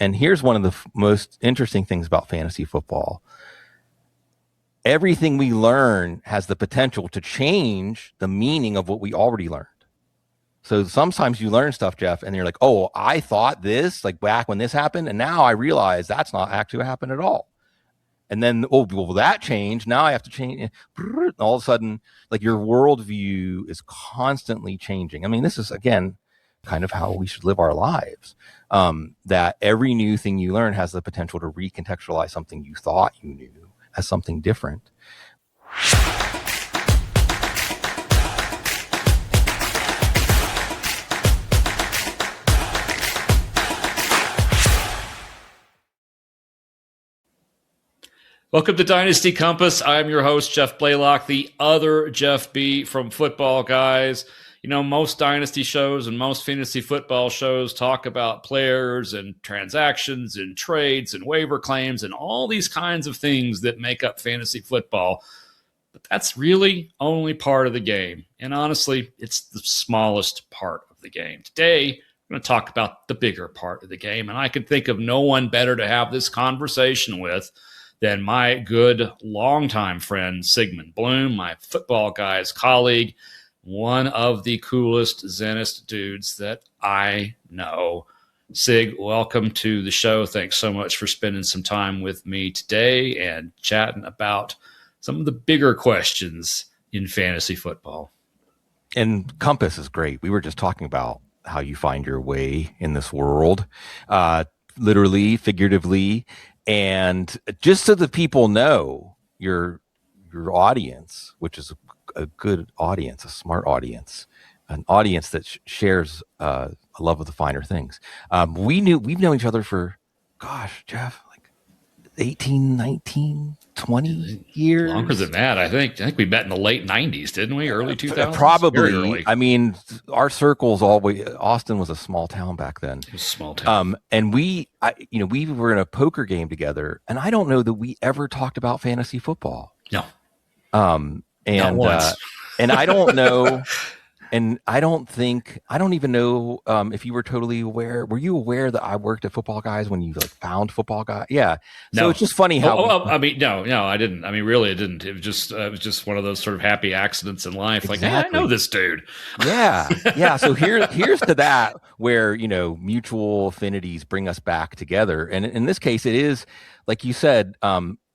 And here's one of the most interesting things about fantasy football. Everything we learn has the potential to change the meaning of what we already learned. So sometimes you learn stuff, Jeff, and you're like, oh, I thought this, like back when this happened, and now I realize that's not actually what happened at all. And then, oh, well, that changed. Now I have to change. And all of a sudden, like your worldview is constantly changing. I mean, this is, again, kind of how we should live our lives. That every new thing you learn has the potential to recontextualize something you thought you knew as something different. Welcome to Dynasty Compass. I'm your host, Jeff Blaylock, the other Jeff B from Footballguys. You know, most Dynasty shows and most fantasy football shows talk about players and transactions and trades and waiver claims and all these kinds of things that make up fantasy football. But that's really only part of the game. And honestly, it's the smallest part of the game. Today, I'm going to talk about the bigger part of the game. And I can think of no one better to have this conversation with than my good longtime friend, Sigmund Bloom, my Footballguys colleague, one of the coolest Zenist dudes that I know. Sig, welcome to the show. Thanks so much for spending some time with me today and chatting about some of the bigger questions in fantasy football. And Compass is great. We were just talking about how you find your way in this world, literally, figuratively. And just so the people know, your audience, which is a good audience, a smart audience, an audience that shares a love of the finer things. We've known each other for, gosh, Jeff, like 18, 19, 20 years. Longer than that, I think we met in the late 90s, didn't we? Early 2000s? Probably. I mean, our circles always, Austin was a small town back then. It was a small town. And we were in a poker game together, and I don't know that we ever talked about fantasy football. No. Not once. And I don't know, and I don't even know if you were totally aware. Were you aware that I worked at Footballguys when you like found Footballguys? Yeah. So no. It's just funny how. I mean, no, I didn't. I mean, really, I didn't. It was just one of those sort of happy accidents in life. Exactly. Like, hey, I know this dude. Yeah. So here's to that where, mutual affinities bring us back together. And in this case, it is, like you said,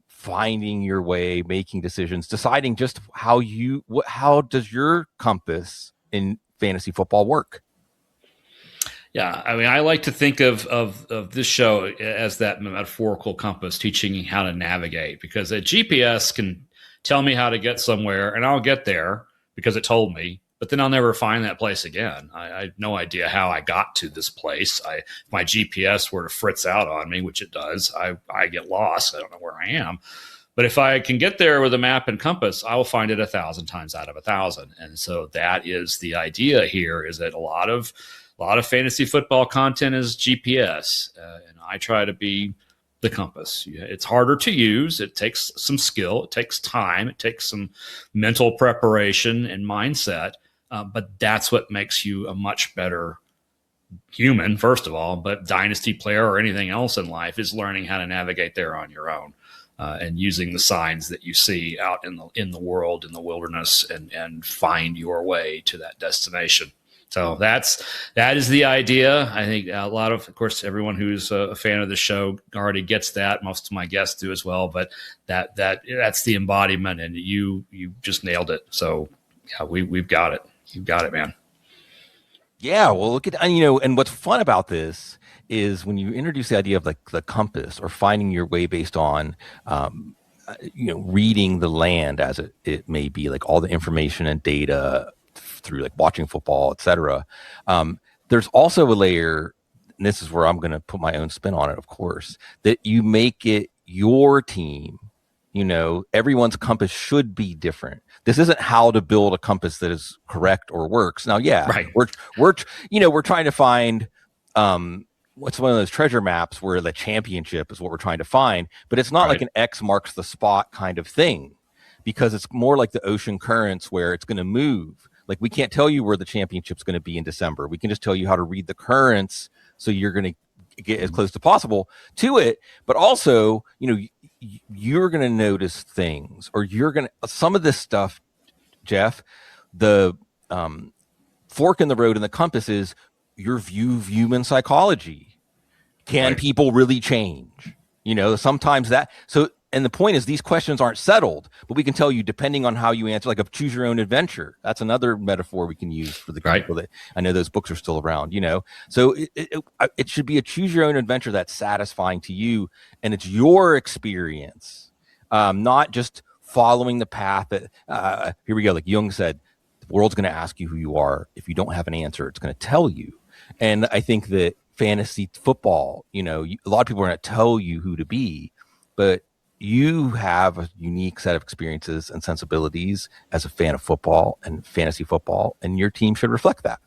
finding your way, making decisions, deciding just how does your compass in fantasy football work? Yeah, I mean, I like to think of this show as that metaphorical compass, teaching you how to navigate, because a GPS can tell me how to get somewhere, and I'll get there because it told me, but then I'll never find that place again. I have no idea how I got to this place. If my GPS were to fritz out on me, which it does, I get lost. I don't know where I am. But if I can get there with a map and compass, I will find it 1,000 times out of 1,000. And so that is the idea here, is that a lot of fantasy football content is GPS. And I try to be the compass. It's harder to use. It takes some skill. It takes time. It takes some mental preparation and mindset. But that's what makes you a much better human, first of all. But dynasty player or anything else in life is learning how to navigate there on your own. And using the signs that you see out in the world, in the wilderness, and find your way to that destination. So that is the idea. I think of course, everyone who's a fan of the show already gets that. Most of my guests do as well. But that's the embodiment, and you just nailed it. So yeah, we've got it. You've got it, man. Yeah. Well, look at and what's fun about this is when you introduce the idea of like the compass, or finding your way based on, reading the land as it may be, like all the information and data through like watching football, et cetera. There's also a layer, and this is where I'm going to put my own spin on it, of course, that you make it your team. Everyone's compass should be different. This isn't how to build a compass that is correct or works. Now, yeah, right. We're trying to find, what's one of those treasure maps where the championship is what we're trying to find, but it's not like an X marks the spot kind of thing, because it's more like the ocean currents where it's going to move. Like, we can't tell you where the championship's going to be in December. We can just tell you how to read the currents, so you're going to get as close to possible to it. But also, you're going to notice things, or some of this stuff, Jeff, the fork in the road and the compass is your view of human psychology. Can people really change? Sometimes and the point is, these questions aren't settled, but we can tell you, depending on how you answer, like a choose your own adventure. That's another metaphor we can use for the people that, I know those books are still around, So it should be a choose your own adventure that's satisfying to you, and it's your experience, not just following the path that, here we go. Like Jung said, the world's going to ask you who you are. If you don't have an answer, it's going to tell you. And I think that fantasy football, a lot of people are going to tell you who to be, but you have a unique set of experiences and sensibilities as a fan of football and fantasy football, and your team should reflect that.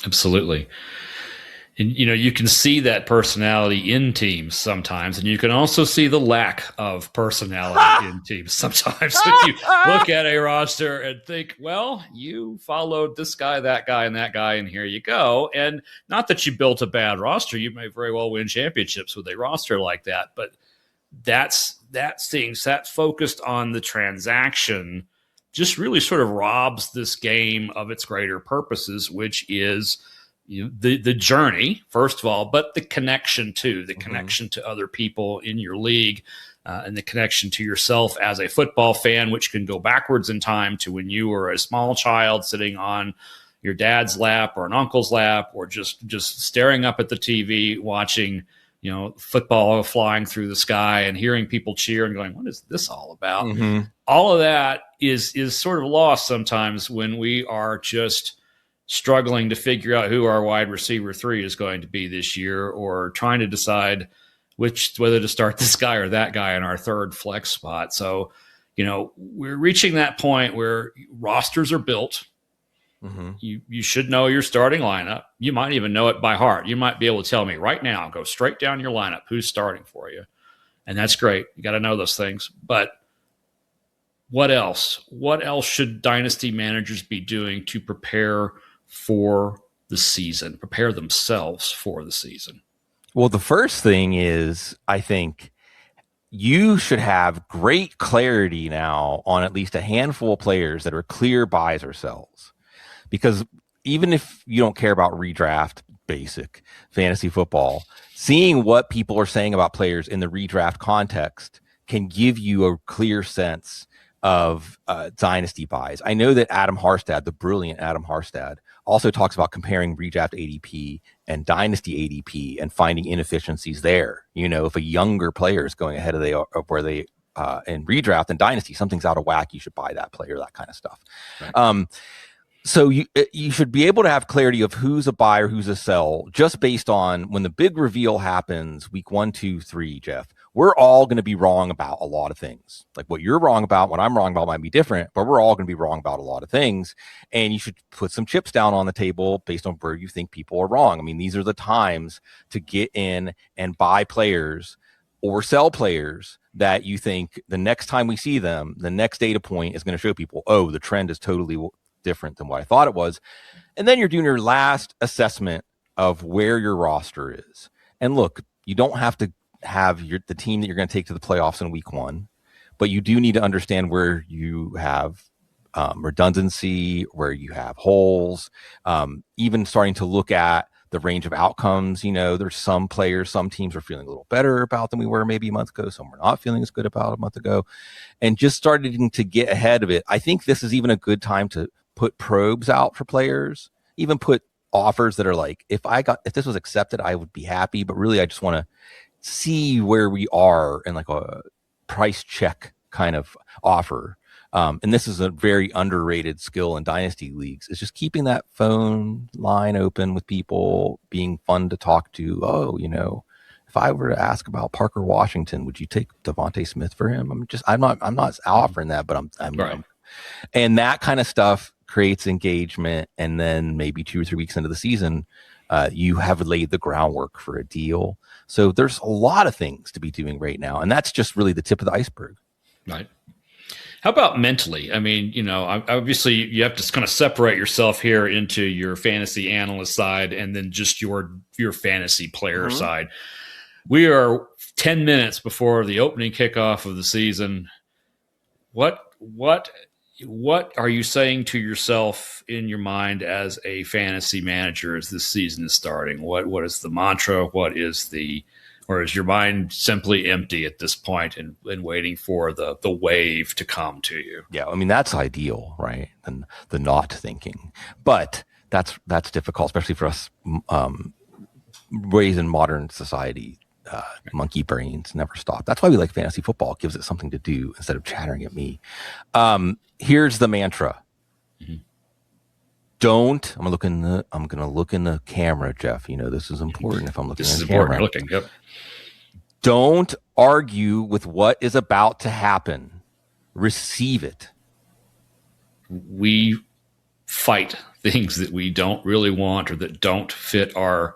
Absolutely. And, you can see that personality in teams sometimes, and you can also see the lack of personality in teams sometimes. When you look at a roster and think, well, you followed this guy, that guy, and that guy, and here you go. And not that you built a bad roster. You may very well win championships with a roster like that, but that focused on the transaction just really sort of robs this game of its greater purposes, which is the journey, first of all, but the connection too, the connection to other people in your league, and the connection to yourself as a football fan, which can go backwards in time to when you were a small child sitting on your dad's lap or an uncle's lap, or just staring up at the TV watching football flying through the sky and hearing people cheer and going, what is this all about? Mm-hmm. All of that is sort of lost sometimes when we are just struggling to figure out who our wide receiver 3 is going to be this year, or trying to decide whether to start this guy or that guy in our third flex spot. So, we're reaching that point where rosters are built. Mm-hmm. You should know your starting lineup. You might even know it by heart. You might be able to tell me right now, go straight down your lineup, who's starting for you. And that's great. You got to know those things. But what else? What else should dynasty managers be doing to prepare for the season, prepare themselves for the season? Well, the first thing is, I think you should have great clarity now on at least a handful of players that are clear buys or sells. Because even if you don't care about redraft, basic fantasy football, seeing what people are saying about players in the redraft context can give you a clear sense of dynasty buys. I know that Adam Harstad, the brilliant Adam Harstad, also talks about comparing redraft ADP and dynasty ADP and finding inefficiencies there. If a younger player is going ahead of where they in redraft and dynasty, something's out of whack, you should buy that player, that kind of stuff. Right. So you should be able to have clarity of who's a buy or who's a sell, just based on when the big reveal happens, week 1, 2, 3, Jeff. We're all going to be wrong about a lot of things. Like what you're wrong about, what I'm wrong about might be different, but we're all going to be wrong about a lot of things. And you should put some chips down on the table based on where you think people are wrong. I mean, these are the times to get in and buy players or sell players that you think the next time we see them, the next data point is going to show people, oh, the trend is totally different than what I thought it was. And then you're doing your last assessment of where your roster is. And look, you don't have to have the team that you're going to take to the playoffs in week 1, but you do need to understand where you have redundancy, where you have holes, even starting to look at the range of outcomes. There's some players, some teams are feeling a little better about than we were maybe a month ago. Some were not feeling as good about a month ago, and just starting to get ahead of it. I think this is even a good time to put probes out for players, even put offers that are like, if this was accepted, I would be happy, but really I just want to see where we are in like a price check kind of offer. And this is a very underrated skill in dynasty leagues, is just keeping that phone line open with people, being fun to talk to. Oh, if I were to ask about Parker Washington, would you take Devontae Smith for him? I'm not offering that, but I'm right. And that kind of stuff creates engagement. And then maybe 2 or 3 weeks into the season, you have laid the groundwork for a deal. So there's a lot of things to be doing right now. And that's just really the tip of the iceberg. Right. How about mentally? I mean, obviously you have to kind of separate yourself here into your fantasy analyst side and then just your fantasy player side. We are 10 minutes before the opening kickoff of the season. What are you saying to yourself in your mind as a fantasy manager as this season is starting? What is the mantra? Or is your mind simply empty at this point and waiting for the wave to come to you? Yeah, I mean that's ideal, right? And the not thinking, but that's difficult, especially for us raised in modern society. Monkey brains never stop. That's why we like fantasy football. It gives it something to do instead of chattering at me. Here's the mantra. Don't. I'm gonna look in the camera, Jeff. This is important. If I'm looking, this is in the important. Camera. You're looking. Yep. Don't argue with what is about to happen. Receive it. We fight things that we don't really want or that don't fit our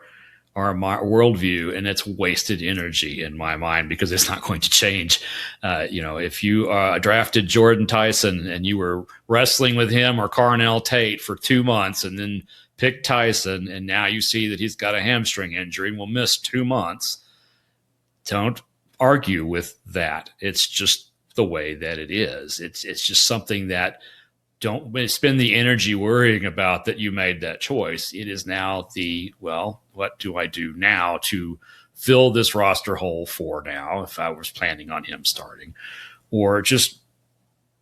worldview, and it's wasted energy in my mind because it's not going to change. If you drafted Jordan Tyson and you were wrestling with him or Carnell Tate for 2 months and then picked Tyson, and now you see that he's got a hamstring injury and will miss 2 months, don't argue with that. It's just the way that it is. It's just something that don't spend the energy worrying about that you made that choice. It is now what do I do now to fill this roster hole for now if I was planning on him starting? Or just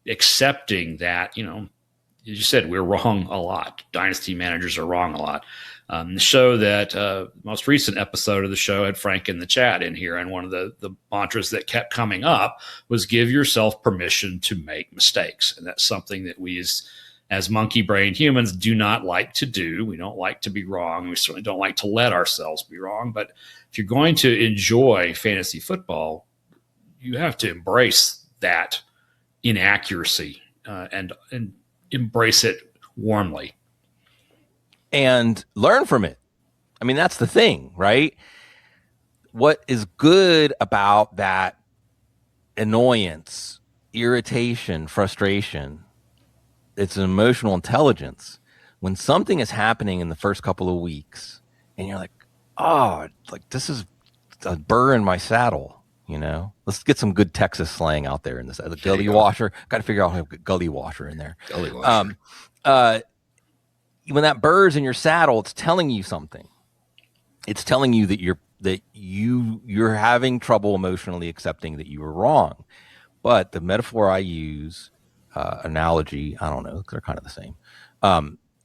accepting that, as you said, we're wrong a lot. Dynasty managers are wrong a lot. The show that most recent episode of the show had Frank in the chat in here, and one of the mantras that kept coming up was give yourself permission to make mistakes. And that's something that we as monkey brain humans do not like to do. We don't like to be wrong. We certainly don't like to let ourselves be wrong. But if you're going to enjoy fantasy football, you have to embrace that inaccuracy and embrace it warmly. And learn from it. I mean, that's the thing, right? What is good about that annoyance, irritation, frustration, it's an emotional intelligence. When something is happening in the first couple of weeks and you're like, oh, like this is a burr in my saddle, Let's get some good Texas slang out there in this. The gully washer. Got to figure out how to get gully washer in there. Gully washer. When that burr's in your saddle, it's telling you something. It's telling you that you're having trouble emotionally accepting that you were wrong. But the metaphor I use, analogy, I don't know, they're kind of the same.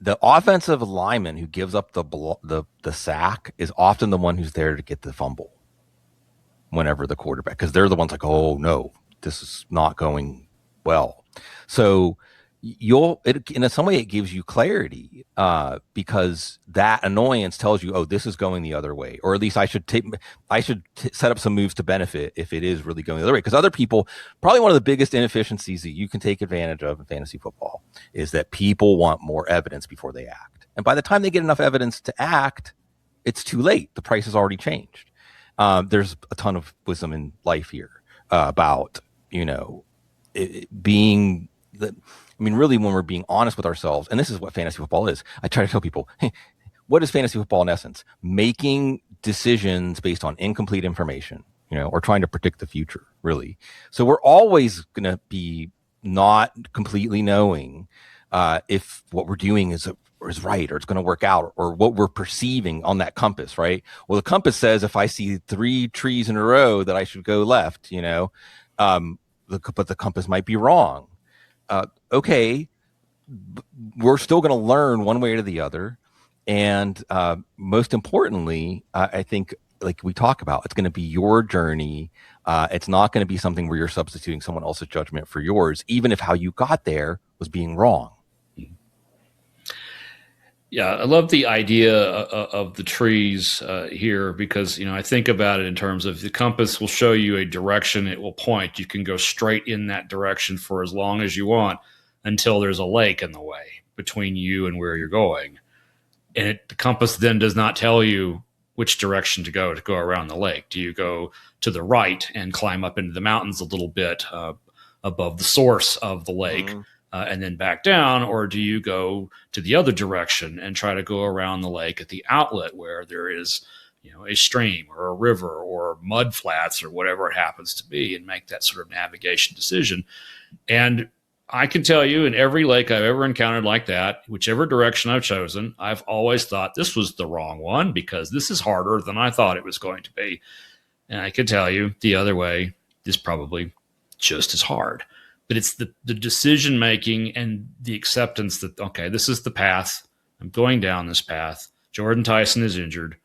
The offensive lineman who gives up the sack is often the one who's there to get the fumble whenever the quarterback, because they're the ones like, oh no, this is not going well. So in some way it gives you clarity because that annoyance tells you, oh, this is going the other way, or at least I should set up some moves to benefit if it is really going the other way. Because other people, probably one of the biggest inefficiencies that you can take advantage of in fantasy football is that people want more evidence before they act, and by the time they get enough evidence to act, it's too late. The price has already changed. There's a ton of wisdom in life here about being the. I mean, really, when we're being honest with ourselves, and this is what fantasy football is. I try to tell people, hey, what is fantasy football in essence? Making decisions based on incomplete information, or trying to predict the future, really. So we're always going to be not completely knowing if what we're doing is right, or it's going to work out, or what we're perceiving on that compass, right? Well, the compass says if I see 3 trees in a row that I should go left, but the compass might be wrong. Okay, we're still going to learn one way or the other. And most importantly, I think, like we talk about, it's going to be your journey. It's not going to be something where you're substituting someone else's judgment for yours, even if how you got there was being wrong. Yeah, I love the idea of the trees here because, I think about it in terms of the compass will show you a direction, it will point. You can go straight in that direction for as long as you want until there's a lake in the way between you and where you're going. And the compass then does not tell you which direction to go around the lake. Do you go to the right and climb up into the mountains a little bit above the source of the lake Mm-hmm. and then back down, or do you go to the other direction and try to go around the lake at the outlet where there is, a stream or a river or mud flats or whatever it happens to be, and make that sort of navigation decision? And I can tell you, in every lake I've ever encountered like that, whichever direction I've chosen, I've always thought this was the wrong one because this is harder than I thought it was going to be. And I can tell you the other way is probably just as hard. But it's the decision making and the acceptance that, okay, this is the path. I'm going down this path. Jordan Tyson is injured.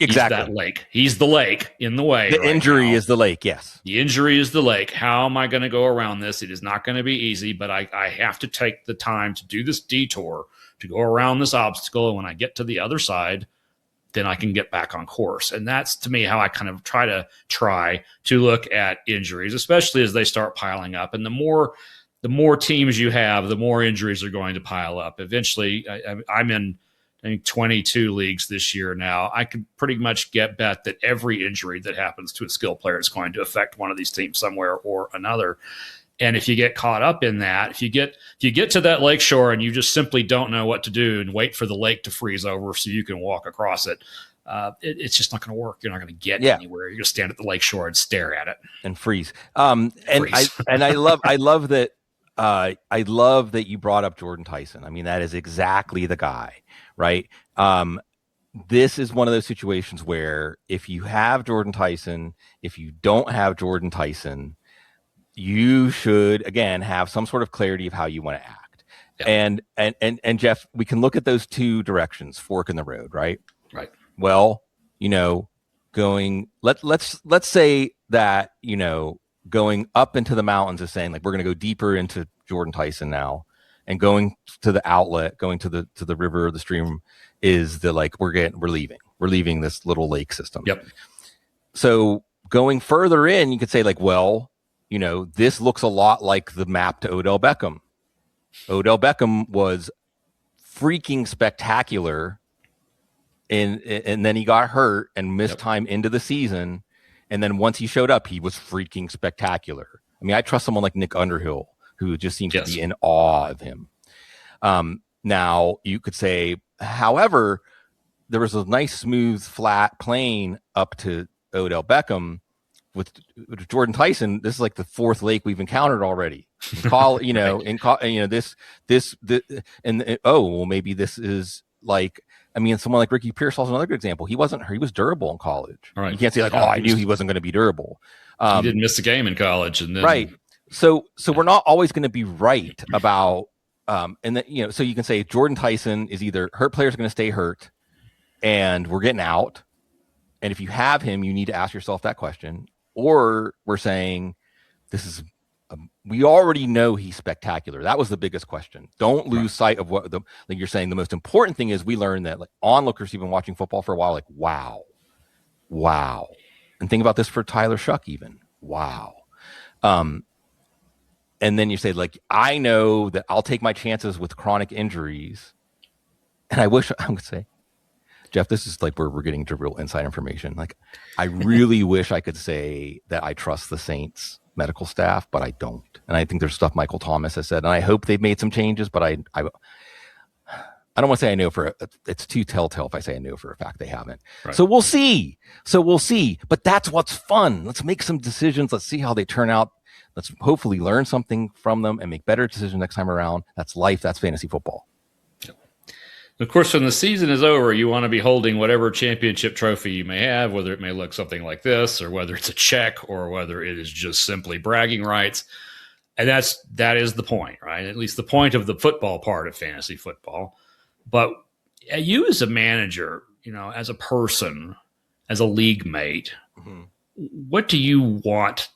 Exactly. He's that lake. He's the lake in the way. The injury is the lake, yes. The injury is the lake. How am I going to go around this? It is not going to be easy, but I have to take the time to do this detour, to go around this obstacle. And when I get to the other side, then I can get back on course. And that's, to me, how I kind of try to look at injuries, especially as they start piling up. And the more teams you have, the more injuries are going to pile up. Eventually, I'm in, I think, 22 leagues this year now. I can pretty much bet that every injury that happens to a skill player is going to affect one of these teams somewhere or another. And if you get caught up in that, if you get to that lake shore and you just simply don't know what to do and wait for the lake to freeze over so you can walk across it, it's just not going to work. You're not going to get anywhere. You're going to stand at the lake shore and stare at it and freeze. I love that you brought up Jordan Tyson. I mean, that is exactly the guy, right? This is one of those situations where if you have Jordan Tyson, if you don't have Jordan Tyson, you should, again, have some sort of clarity of how you want to act. Yeah. And Jeff, we can look at those two directions, fork in the road, right? Right. Well, let's say that, going up into the mountains is saying, like, we're going to go deeper into Jordan Tyson now, and going to the outlet, going to the river or the stream is the, like, we're leaving this little lake system. Yep. So going further in, you could say, like, well, this looks a lot like the map to Odell Beckham. Odell Beckham was freaking spectacular, and then he got hurt and missed time into the season. And then once he showed up, he was freaking spectacular. I mean, I trust someone like Nick Underhill, who just seems to be in awe of him. Now, you could say, however, there was a nice, smooth, flat plane up to Odell Beckham. With Jordan Tyson, this is like the fourth lake we've encountered already. Maybe this is like, I mean, someone like Ricky Pearsall's another good example. He was durable in college. Right. You can't say, like, I knew he wasn't going to be durable. He didn't miss a game in college, and then right. So we're not always going to be right about, so you can say Jordan Tyson is either hurt players are going to stay hurt, and we're getting out. And if you have him, you need to ask yourself that question. Or we're saying we already know he's spectacular. That was the biggest question. Don't lose sight of what like you're saying. The most important thing is we learned that, like, onlookers who've been watching football for a while, like, wow. And think about this for Tyler Shuck, even. Wow. And then you say, like, I know that I'll take my chances with chronic injuries. And I wish I would say, Jeff, this is like where we're getting to real inside information. Like, I really wish I could say that I trust the Saints medical staff, but I don't. And I think there's stuff Michael Thomas has said, and I hope they've made some changes, but I don't want to say I know it's too telltale if I say I know for a fact they haven't. Right. So we'll see. But that's what's fun. Let's make some decisions. Let's see how they turn out. Let's hopefully learn something from them and make better decisions next time around. That's life. That's fantasy football. Of course, when the season is over, you want to be holding whatever championship trophy you may have, whether it may look something like this, or whether it's a check, or whether it is just simply bragging rights. And that is the point, right? At least the point of the football part of fantasy football. But you as a manager, as a person, as a league mate, what do you want?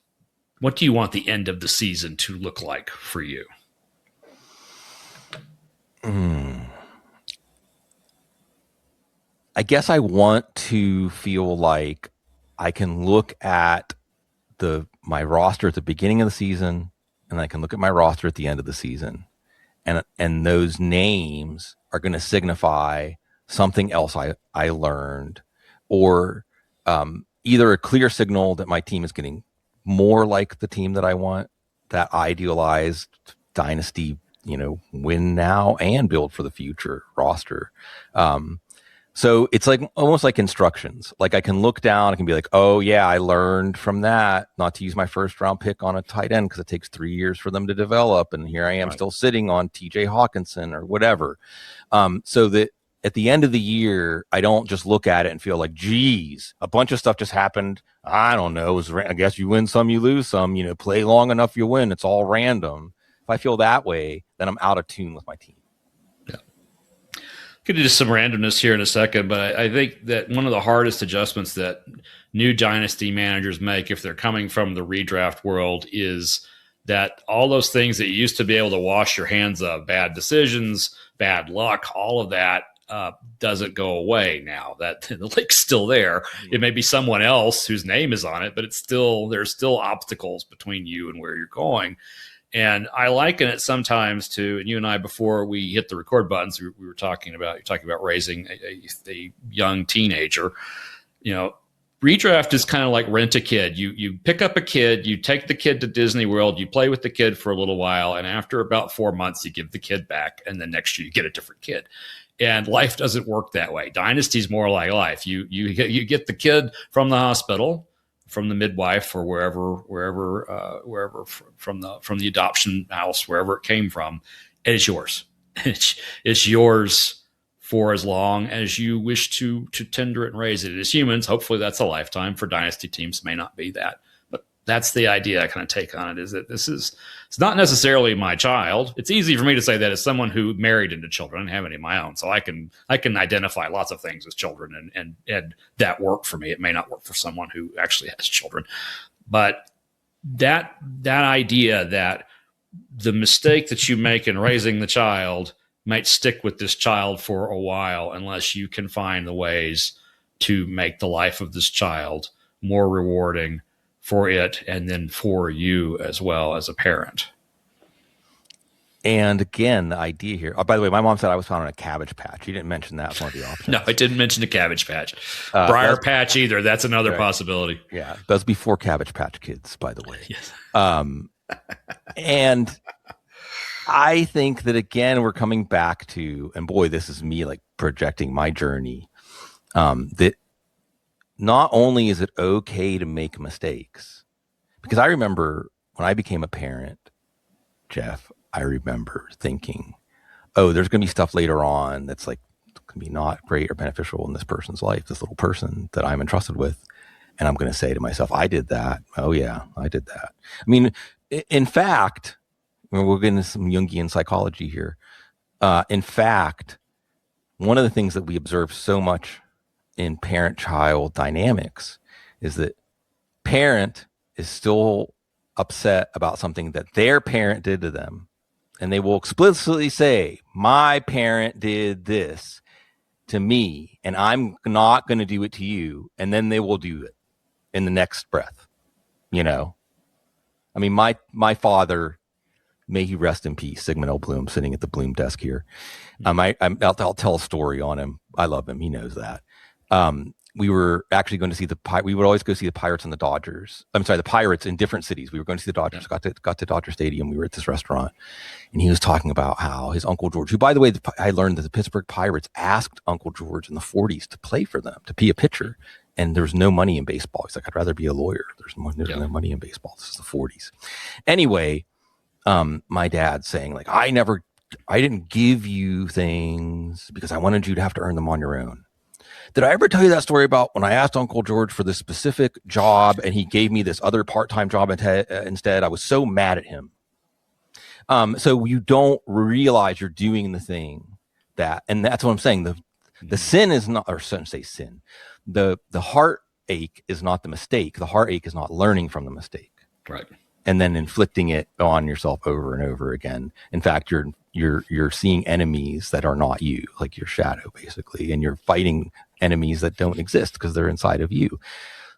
What do you want the end of the season to look like for you? I guess I want to feel like I can look at my roster at the beginning of the season, and I can look at my roster at the end of the season, and those names are going to signify something else I learned, or either a clear signal that my team is getting more like the team that I want, that idealized dynasty, win now and build for the future roster. So it's like almost like instructions. Like I can look down, I can be like, oh yeah, I learned from that not to use my first round pick on a tight end because it takes 3 years for them to develop. And here I am still sitting on TJ Hawkinson or whatever. So that at the end of the year, I don't just look at it and feel like, geez, a bunch of stuff just happened. I don't know. I guess you win some, you lose some, play long enough, you win. It's all random. If I feel that way, then I'm out of tune with my team. Get into some randomness here in a second, but I think that one of the hardest adjustments that new dynasty managers make if they're coming from the redraft world is that all those things that you used to be able to wash your hands of, bad decisions, bad luck, all of that doesn't go away now. That the link's still there. It may be someone else whose name is on it, but there's still obstacles between you and where you're going. And I liken it sometimes to, and you and I, before we hit the record buttons, we were talking about raising a young teenager. Redraft is kind of like rent a kid. You pick up a kid, you take the kid to Disney World, you play with the kid for a little while, and after about 4 months, you give the kid back, and then next year you get a different kid. And life doesn't work that way. Dynasty's more like life. You get the kid from the hospital, from the midwife or wherever from the adoption house, wherever it came from, and it's yours. It's yours for as long as you wish to tender it and raise it. As humans, hopefully that's a lifetime. For dynasty teams, may not be that. But that's the idea I kind of take on it, is that it's not necessarily my child. It's easy for me to say that as someone who married into children and have any of my own. So I can identify lots of things as children and that work for me. It may not work for someone who actually has children. But that idea that the mistake that you make in raising the child might stick with this child for a while unless you can find the ways to make the life of this child more rewarding for it and then for you as well as a parent. And again, the idea here, by the way, my mom said I was found on a Cabbage Patch. You didn't mention that as one of the options. No, I didn't mention the Cabbage Patch. Briar Patch either. That's another possibility. Yeah. That's before Cabbage Patch Kids, by the way. Yes. And I think that, again, we're coming back to, and boy, this is me like projecting my journey, that not only is it okay to make mistakes, because I remember when I became a parent, Jeff, I remember thinking, oh, there's going to be stuff later on that's like going to be not great or beneficial in this person's life, this little person that I'm entrusted with. And I'm going to say to myself, I did that. Oh yeah, I did that. I mean, in fact, we're getting into some Jungian psychology here. In fact, one of the things that we observe so much in parent-child dynamics is that parent is still upset about something that their parent did to them. And they will explicitly say, my parent did this to me, and I'm not going to do it to you. And then they will do it in the next breath. I mean, my father, may he rest in peace, Sigmund Bloom, sitting at the Bloom desk here. I'll tell a story on him. I love him. He knows that. We were actually going to see we would always go see the Pirates and the Dodgers. I'm sorry, the Pirates in different cities. We were going to see the Dodgers, got to Dodger Stadium. We were at this restaurant, and he was talking about how his Uncle George, who, by the way, I learned that the Pittsburgh Pirates asked Uncle George in the 40s to play for them, to be a pitcher. And there was no money in baseball. He's like, I'd rather be a lawyer. There's no money in baseball. This is the 40s. Anyway, my dad saying, like, I didn't give you things because I wanted you to have to earn them on your own. Did I ever tell you that story about when I asked Uncle George for this specific job and he gave me this other part-time job instead? I was so mad at him. So you don't realize you're doing the thing and that's what I'm saying. The sin is not, or shouldn't say sin. The heartache is not the mistake. The heartache is not learning from the mistake. Right. And then inflicting it on yourself over and over again. In fact, you're seeing enemies that are not you, like your shadow, basically, and you're fighting enemies that don't exist because they're inside of you.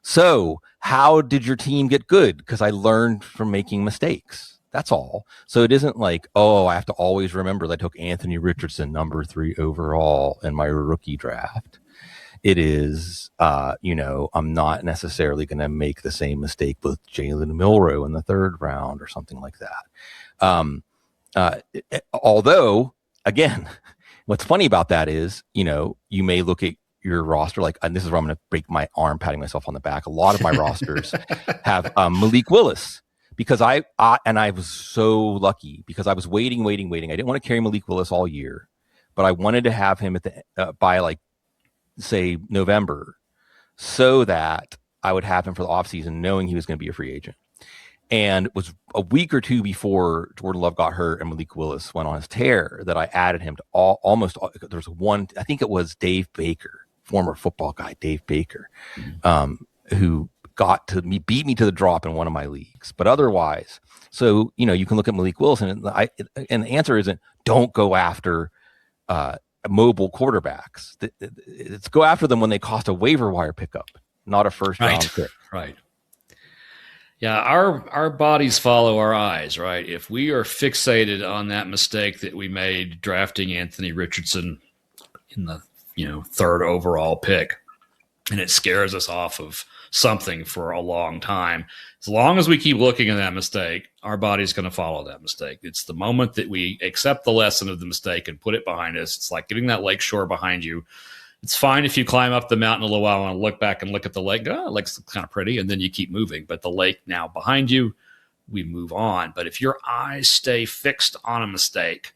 So how did your team get good? Because I learned from making mistakes. That's all. So it isn't like, oh, I have to always remember that I took Anthony Richardson, number 3 overall in my rookie draft. It is, I'm not necessarily going to make the same mistake with Jalen Milroe in the third round or something like that. Although, again, what's funny about that is, you may look at your roster like, and this is where I'm going to break my arm patting myself on the back. A lot of my rosters have Malik Willis, because I was so lucky because I was waiting. I didn't want to carry Malik Willis all year, but I wanted to have him at the by like, say, November, so that I would have him for the offseason knowing he was going to be a free agent. And it was a week or two before Jordan Love got hurt and Malik Willis went on his tear that I added him to almost all. There's one, I think it was Dave Baker, former football guy, Dave Baker, who beat me to the drop in one of my leagues. But otherwise, so, you can look at Malik Willis and the answer isn't don't go after mobile quarterbacks. It's go after them when they cost a waiver wire pickup, not a first round pick. Right. Yeah, our bodies follow our eyes, right? If we are fixated on that mistake that we made drafting Anthony Richardson in the third overall pick, and it scares us off of something for a long time, as long as we keep looking at that mistake, our body's going to follow that mistake. It's the moment that we accept the lesson of the mistake and put it behind us. It's like getting that lake shore behind you. It's fine if you climb up the mountain a little while and look back and look at the lake. Oh, it looks kind of pretty, and then you keep moving. But the lake now behind you, we move on. But if your eyes stay fixed on a mistake,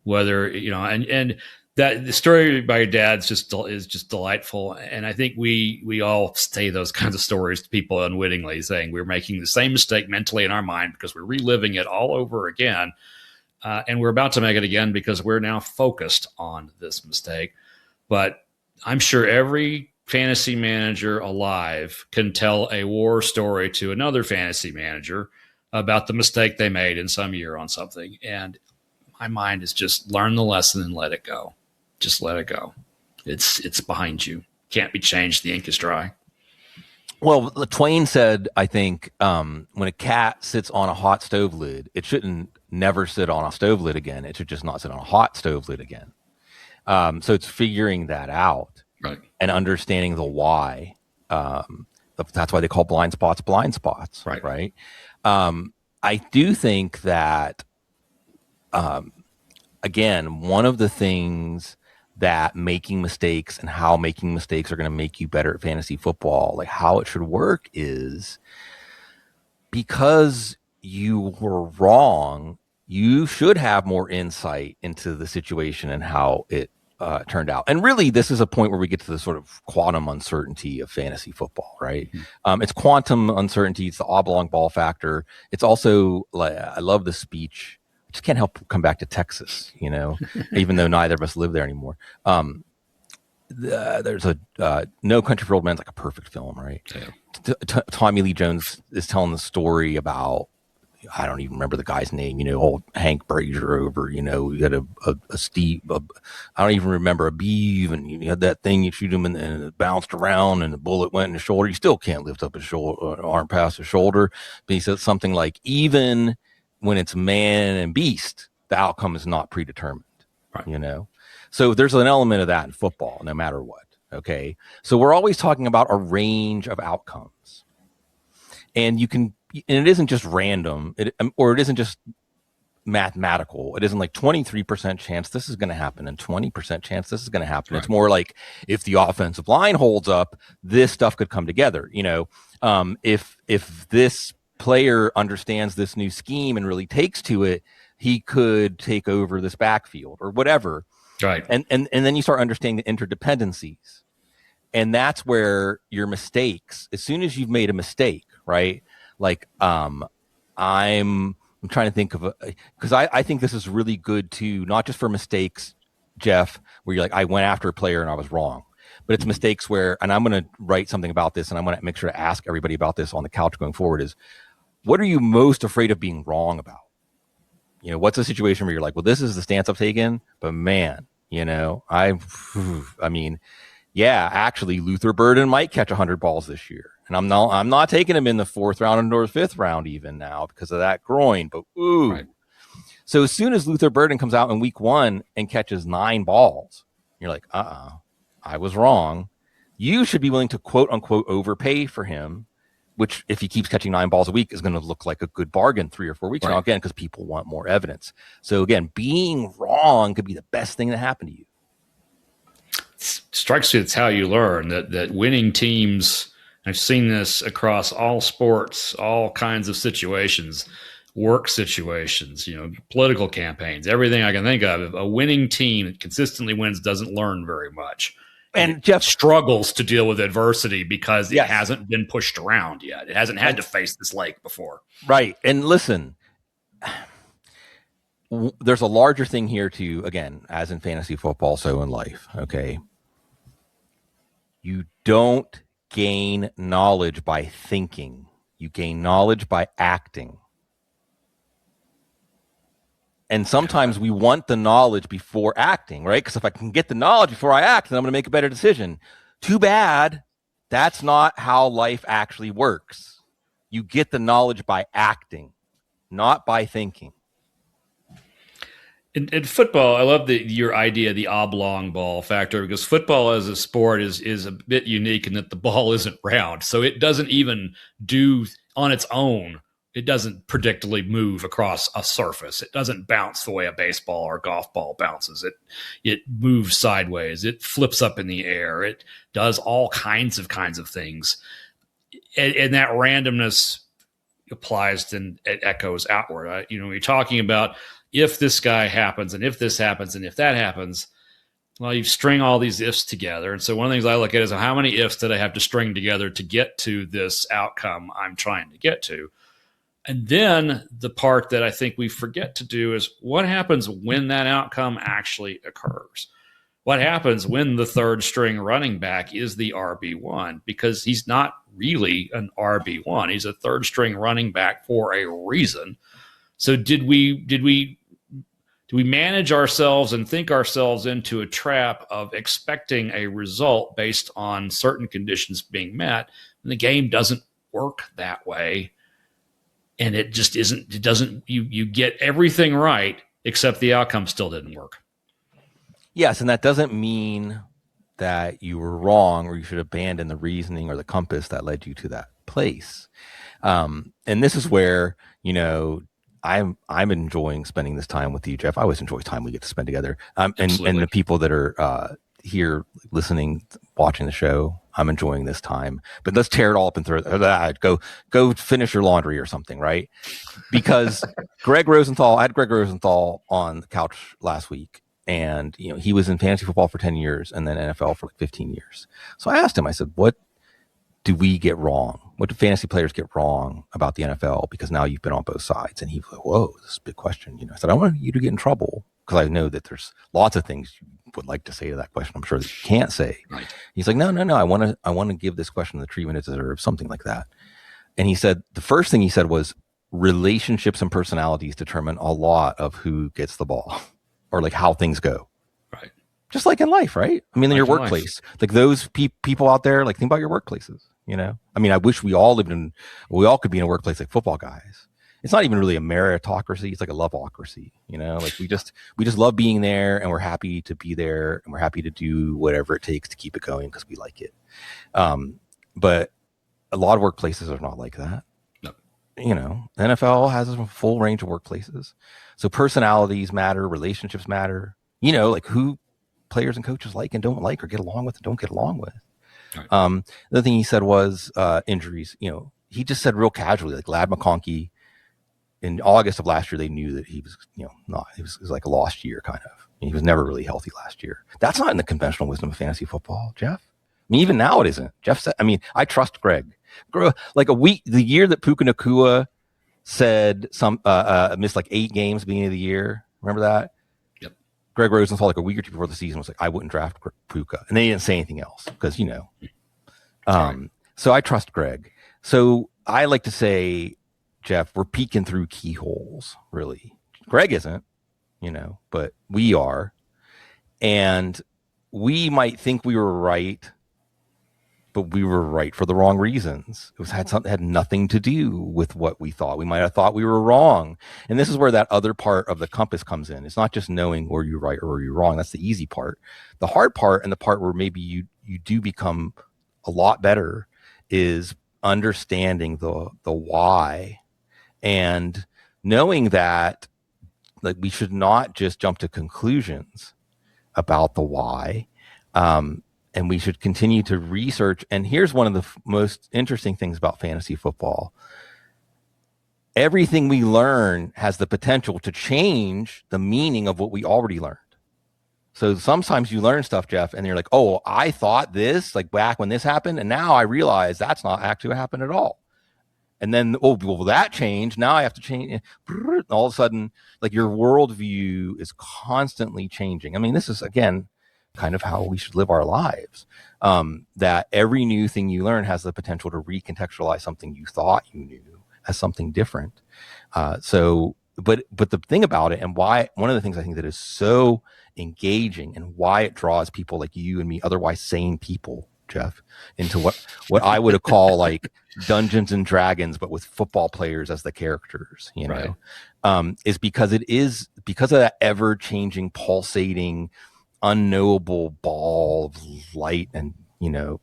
whether and that the story by your dad is just delightful, and I think we all say those kinds of stories to people unwittingly, saying we're making the same mistake mentally in our mind because we're reliving it all over again, and we're about to make it again because we're now focused on this mistake. But I'm sure every fantasy manager alive can tell a war story to another fantasy manager about the mistake they made in some year on something. And my mind is just learn the lesson and let it go. Just let it go. It's behind you. Can't be changed. The ink is dry. Well, Twain said, I think, when a cat sits on a hot stove lid, it shouldn't never sit on a stove lid again. It should just not sit on a hot stove lid again. So it's figuring that out, right, and understanding the why. That's why they call blind spots, right? I do think that, again, one of the things that making mistakes and how making mistakes are going to make you better at fantasy football, like how it should work, is because you were wrong, you should have more insight into the situation and how it turned out. And really, this is a point where we get to the sort of quantum uncertainty of fantasy football, right? Mm-hmm. It's quantum uncertainty. It's the oblong ball factor. It's also, I love the speech. I just can't help come back to Texas, even though neither of us live there anymore. There's a No Country for Old Men, like a perfect film, right? Yeah. Tommy Lee Jones is telling the story about, I don't even remember the guy's name, old Hank Brazier over, you had a Steve, I don't even remember, a beeve, and you had that thing, you shoot him and it bounced around and the bullet went in his shoulder. You still can't lift up his shoulder, arm past his shoulder. But he said something like, even when it's man and beast, the outcome is not predetermined, right. So there's an element of that in football, no matter what. Okay. So we're always talking about a range of outcomes, and it isn't just random, or it isn't just mathematical. It isn't like 23% chance this is going to happen and 20% chance this is going to happen. Right. It's more like, if the offensive line holds up, this stuff could come together. If this player understands this new scheme and really takes to it, he could take over this backfield or whatever. Right. And then you start understanding the interdependencies. And that's where your mistakes, as soon as you've made a mistake, right? Like, I'm trying to think of because I think this is really good too, not just for mistakes, Jeff, where you're like, I went after a player and I was wrong, but it's mistakes where, and I'm going to write something about this, and I'm going to make sure to ask everybody about this on the couch going forward, is what are you most afraid of being wrong about? What's a situation where you're like, well, this is the stance I've taken, but man, actually Luther Burden might catch 100 balls this year. And I'm not taking him in the fourth round or the fifth round even now because of that groin. But ooh, right. So as soon as Luther Burden comes out in week 1 and catches 9 balls, you're like, I was wrong. You should be willing to quote unquote overpay for him, which if he keeps catching 9 balls a week is going to look like a good bargain 3 or 4 weeks. Right. Now, again, because people want more evidence. So again, being wrong could be the best thing that happened to you. Strikes me, it's how you learn that winning teams, I've seen this across all sports, all kinds of situations, work situations, political campaigns, everything I can think of. A winning team that consistently wins doesn't learn very much. And Jeff struggles to deal with adversity because it hasn't been pushed around yet. It hasn't had to face this lake before. Right. And listen, there's a larger thing here too, again, as in fantasy football, so in life. Okay. You don't gain knowledge by thinking. You gain knowledge by acting. And sometimes we want the knowledge before acting, right? Because if I can get the knowledge before I act, then I'm going to make a better decision. Too bad. That's not how life actually works. You get the knowledge by acting, not by thinking. In football, I love your idea, the oblong ball factor, because football as a sport is a bit unique in that the ball isn't round. So it doesn't even do on its own. It doesn't predictably move across a surface. It doesn't bounce the way a baseball or golf ball bounces. It moves sideways. It flips up in the air. It does all kinds of things. And that randomness applies and it echoes outward. You're talking about if this guy happens and if this happens and if that happens, well, you string all these ifs together. And so one of the things I look at is how many ifs did I have to string together to get to this outcome I'm trying to get to? And then the part that I think we forget to do is what happens when that outcome actually occurs? What happens when the third string running back is the RB1? Because he's not really an RB1. He's a third string running back for a reason. So did we manage ourselves and think ourselves into a trap of expecting a result based on certain conditions being met? And the game doesn't work that way. And it just isn't, it doesn't, you get everything right, except the outcome still didn't work. Yes. And that doesn't mean that you were wrong or you should abandon the reasoning or the compass that led you to that place. And this is where, I'm enjoying spending this time with you, Jeff. I always enjoy time we get to spend together. And the people that are here listening, watching the show, I'm enjoying this time. But let's tear it all up and throw that. Go finish your laundry or something, right? Because I had Greg Rosenthal on the couch last week, and he was in fantasy football for 10 years and then NFL for like 15 years. So I asked him, I said, what do we get wrong? What do fantasy players get wrong about the NFL? Because now you've been on both sides. And he was like, whoa, this is a big question. I said, I want you to get in trouble because I know that there's lots of things you would like to say to that question. I'm sure that you can't say. Right. He's like, no. I want to give this question the treatment it deserves, something like that. And he said, the first thing he said was relationships and personalities determine a lot of who gets the ball or like how things go. Right. Just like in life, right? I mean, in your workplace, like those people out there, like think about your workplaces, I mean, I wish we all could be in a workplace like Footballguys. It's not even really a meritocracy. It's like a loveocracy, like we just love being there and we're happy to be there and we're happy to do whatever it takes to keep it going because we like it. But a lot of workplaces are not like that. No. NFL has a full range of workplaces. So personalities matter, relationships matter, like who players and coaches like and don't like or get along with and don't get along with. Right. The other thing he said was injuries. He just said real casually, like Lad McConkey in August of last year, they knew that he was, it was like a lost year kind of. He was never really healthy last year. That's not in the conventional wisdom of fantasy football, Jeff. I mean, even now it isn't. Jeff said, I trust Greg. Like the year that Puka Nacua said missed like 8 games beginning of the year. Remember that? Greg Rosenthal, like a week or two before the season, was like, I wouldn't draft Puka. And they didn't say anything else because, so I trust Greg. So I like to say, Jeff, we're peeking through keyholes, really. Greg isn't, but we are. And we might think we were right, but we were right for the wrong reasons. It had nothing to do with what we thought. We might have thought we were wrong. And this is where that other part of the compass comes in. It's not just knowing were you right or were you wrong. That's the easy part. The hard part and the part where maybe you do become a lot better is understanding the why, and knowing that like we should not just jump to conclusions about the why, and we should continue to research. And here's one of the most interesting things about fantasy football: everything we learn has the potential to change the meaning of what we already learned. So sometimes you learn stuff, Jeff, and you're like, oh, I thought this like back when this happened, and now I realize that's not actually what happened at all. And then, oh, well, that changed. Now I have to change. And all of a sudden, like your worldview is constantly changing. I mean, this is, again, kind of how we should live our lives. That every new thing you learn has the potential to recontextualize something you thought you knew as something different. But the thing about it, and why, one of the things I think that is so engaging and why it draws people like you and me, otherwise sane people, Jeff, into what I would call like Dungeons and Dragons, but with football players as the characters, you know, is because of that ever changing, pulsating, unknowable ball of light and, you know,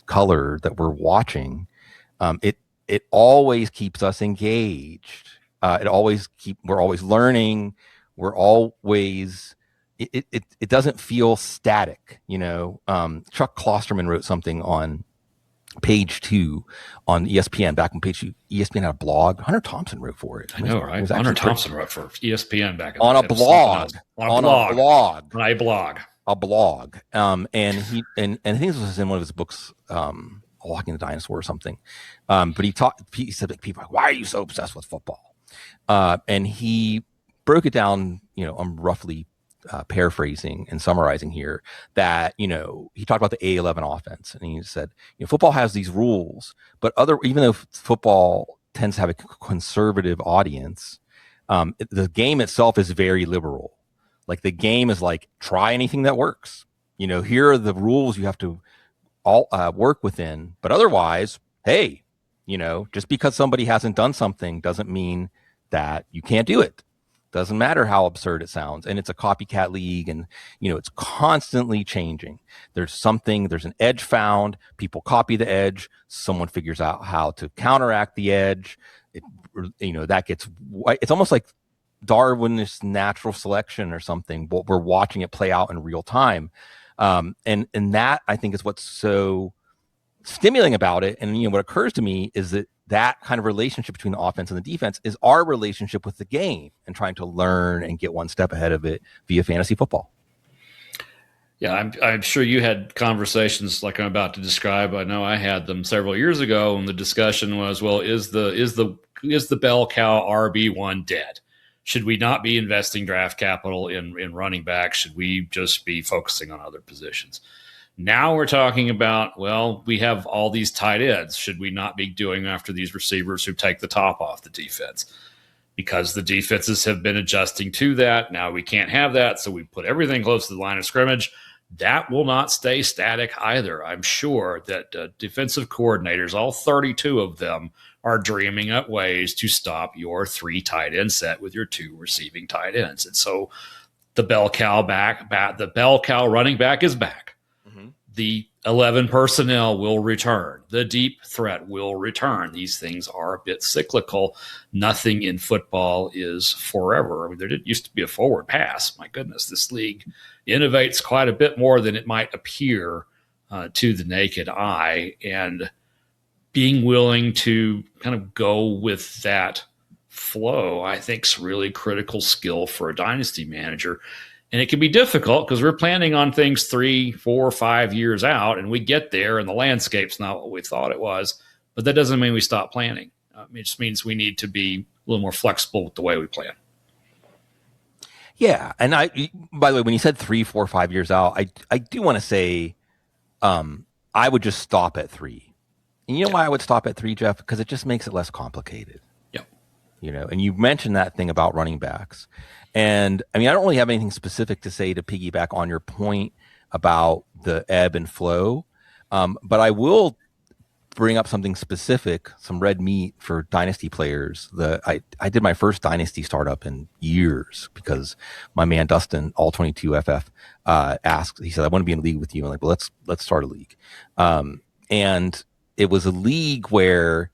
color that we're watching. It always keeps us engaged. We're always learning. We're always, it doesn't feel static, you know. Chuck Klosterman wrote something on Page 2 on ESPN, back when Page 2, ESPN had a blog. Hunter Thompson wrote for it. I know, right? Hunter Thompson wrote for ESPN back in on a blog. A blog. And he and I think this was in one of his books, Walking the Dinosaur or something. But he said, like, people are like, why are you so obsessed with football? And he broke it down, you know, I'm roughly paraphrasing and summarizing here, that, you know, he talked about the A11 offense, and he said, you know, football has these rules, but even though football tends to have a conservative audience, the game itself is very liberal. Like the game is like, try anything that works. You know, here are the rules you have to all work within, but otherwise, hey, you know, just because somebody hasn't done something doesn't mean that you can't do it. Doesn't matter how absurd it sounds. And it's a copycat league, and, you know, it's constantly changing. There's an edge found, people copy the edge, someone figures out how to counteract the edge. It's almost like Darwin's natural selection or something, but we're watching it play out in real time. And that, I think, is what's so stimulating about it. And, you know, what occurs to me is that kind of relationship between the offense and the defense is our relationship with the game, and trying to learn and get one step ahead of it via fantasy football. Yeah, I'm sure you had conversations like I'm about to describe. I know I had them several years ago, and the discussion was, well, is the bell cow RB1 dead? Should we not be investing draft capital in running back? Should we just be focusing on other positions? Now we're talking about, well, we have all these tight ends. Should we not be doing after these receivers who take the top off the defense? Because the defenses have been adjusting to that. Now we can't have that, so we put everything close to the line of scrimmage. That will not stay static either. I'm sure that defensive coordinators, all 32 of them, are dreaming up ways to stop your 3 tight end set with your 2 receiving tight ends. And so the bell cow running back is back. Mm-hmm. The 11 personnel will return. The deep threat will return. These things are a bit cyclical. Nothing in football is forever. I mean, there used to be a forward pass. My goodness, this league innovates quite a bit more than it might appear to the naked eye. And being willing to kind of go with that flow, I think, is really critical skill for a dynasty manager. And it can be difficult because we're planning on things 3, 4, 5 years out, and we get there and the landscape's not what we thought it was. But that doesn't mean we stop planning. It just means we need to be a little more flexible with the way we plan. Yeah. And by the way, when you said 3, 4, 5 years out, I do want to say I would just stop at 3. And you know why I would stop at 3, Jeff? Because it just makes it less complicated. Yeah. You know, and you mentioned that thing about running backs. And I mean, I don't really have anything specific to say to piggyback on your point about the ebb and flow. But I will bring up something specific, some red meat for dynasty players. I did my first dynasty startup in years because my man Dustin, all 22 FF, asked. He said, "I want to be in a league with you." I'm like, "Well, let's start a league." And it was a league where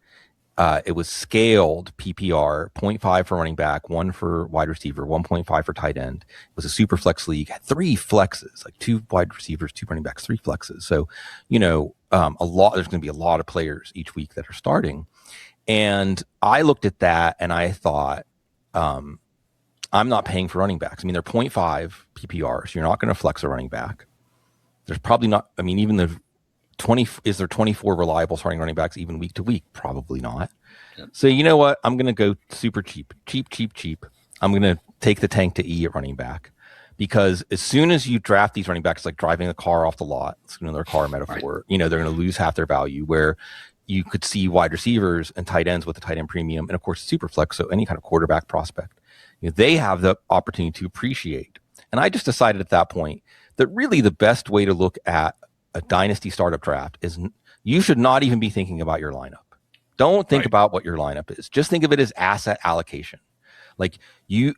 it was scaled PPR, 0.5 for running back, 1 for wide receiver, 1.5 for tight end. It was a super flex league, had 3 flexes, like 2 wide receivers, 2 running backs, 3 flexes. So, there's going to be a lot of players each week that are starting. And I looked at that and I thought, I'm not paying for running backs. I mean, they're 0.5 PPR, so you're not going to flex a running back. There's probably not, I mean, even the 20, is there 24 reliable starting running backs even week to week? Probably not. Yep. So you know what? I'm going to go super cheap. I'm going to take the tank to E at running back, because as soon as you draft these running backs, like driving a car off the lot, it's another car metaphor, right. They're going to lose half their value, where you could see wide receivers and tight ends with the tight end premium, and of course super flex, so any kind of quarterback prospect, they have the opportunity to appreciate. And I just decided at that point that really the best way to look at a dynasty startup draft is you should not even be thinking about your lineup. Don't think about what your lineup is. Just think of it as asset allocation. Like you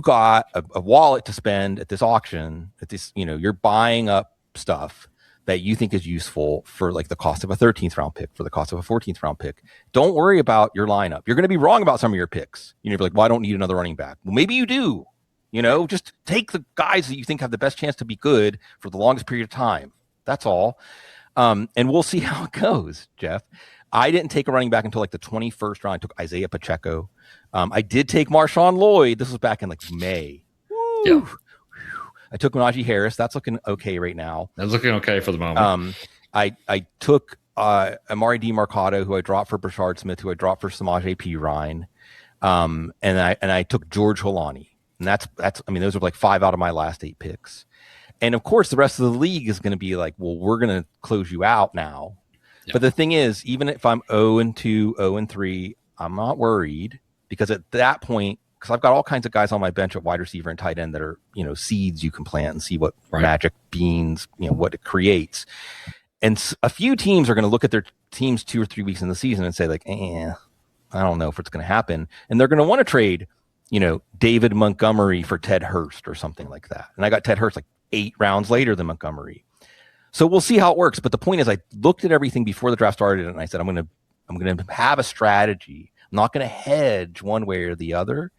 got a wallet to spend at this auction, at this, you're buying up stuff that you think is useful for like the cost of a 13th round pick, for the cost of a 14th round pick. Don't worry about your lineup. You're going to be wrong about some of your picks. You're like, well, I don't need another running back. Well, maybe you do. Just take the guys that you think have the best chance to be good for the longest period of time. That's all. And we'll see how it goes, Jeff. I didn't take a running back until like the 21st round. I took Isaiah Pacheco. I did take Marshawn Lloyd. This was back in like May. Woo. Yeah. I took Najee Harris. That's looking okay right now. That's looking okay for the moment. I took Amari DiMercado, who I dropped for Brashard Smith, who I dropped for Samaje Perine. And I took George Holani. And that's those are like 5 out of my last 8 picks. And of course, the rest of the league is going to be like, well, we're going to close you out now. Yep. But the thing is, even if I'm 0-2, 0-3, I'm not worried, because at that point, because I've got all kinds of guys on my bench at wide receiver and tight end that are, seeds you can plant and see what magic beans, what it creates. And a few teams are going to look at their teams 2 or 3 weeks in the season and say like, I don't know if it's going to happen. And they're going to want to trade, David Montgomery for Ted Hurst or something like that. And I got Ted Hurst like 8 rounds later than Montgomery. So we'll see how it works. But the point is, I looked at everything before the draft started and I said, I'm going to have a strategy. I'm not going to hedge one way or the other.